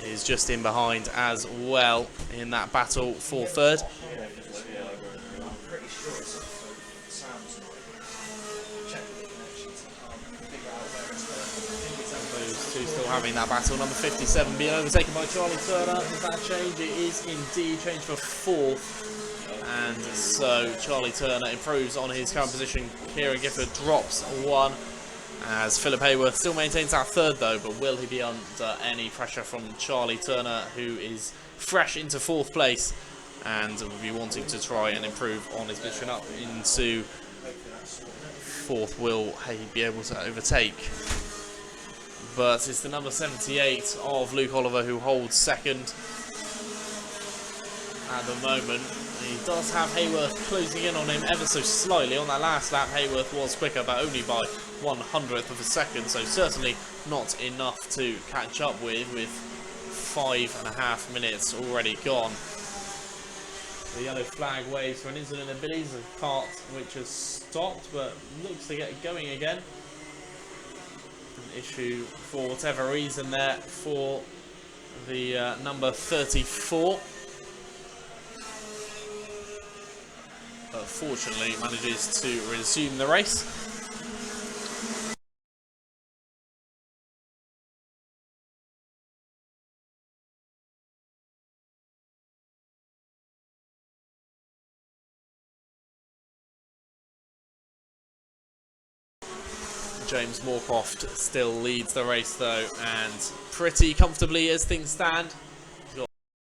is just in behind as well in that battle for 3rd. Those two still having that battle. Number 57 being overtaken by Charlie Turner. Does that change? It is indeed changed for 4th. And so Charlie Turner improves on his current position. Kieran Gifford drops 1. As Philip Hayworth still maintains that 3rd though, but will he be under any pressure from Charlie Turner, who is fresh into 4th place and will be wanting to try and improve on his position up into 4th? Will he be able to overtake? But it's the number 78 of Luke Oliver who holds 2nd at the moment. He does have Hayworth closing in on him ever so slightly. On that last lap, Hayworth was quicker, but only by 1/100th of a second, so certainly not enough to catch up with 5.5 minutes already gone. The yellow flag waves for an incident in Billy's, a kart which has stopped, but looks to get going again. An issue for whatever reason there for the number 34. But fortunately manages to resume the race. James Moorcroft still leads the race though, and pretty comfortably as things stand.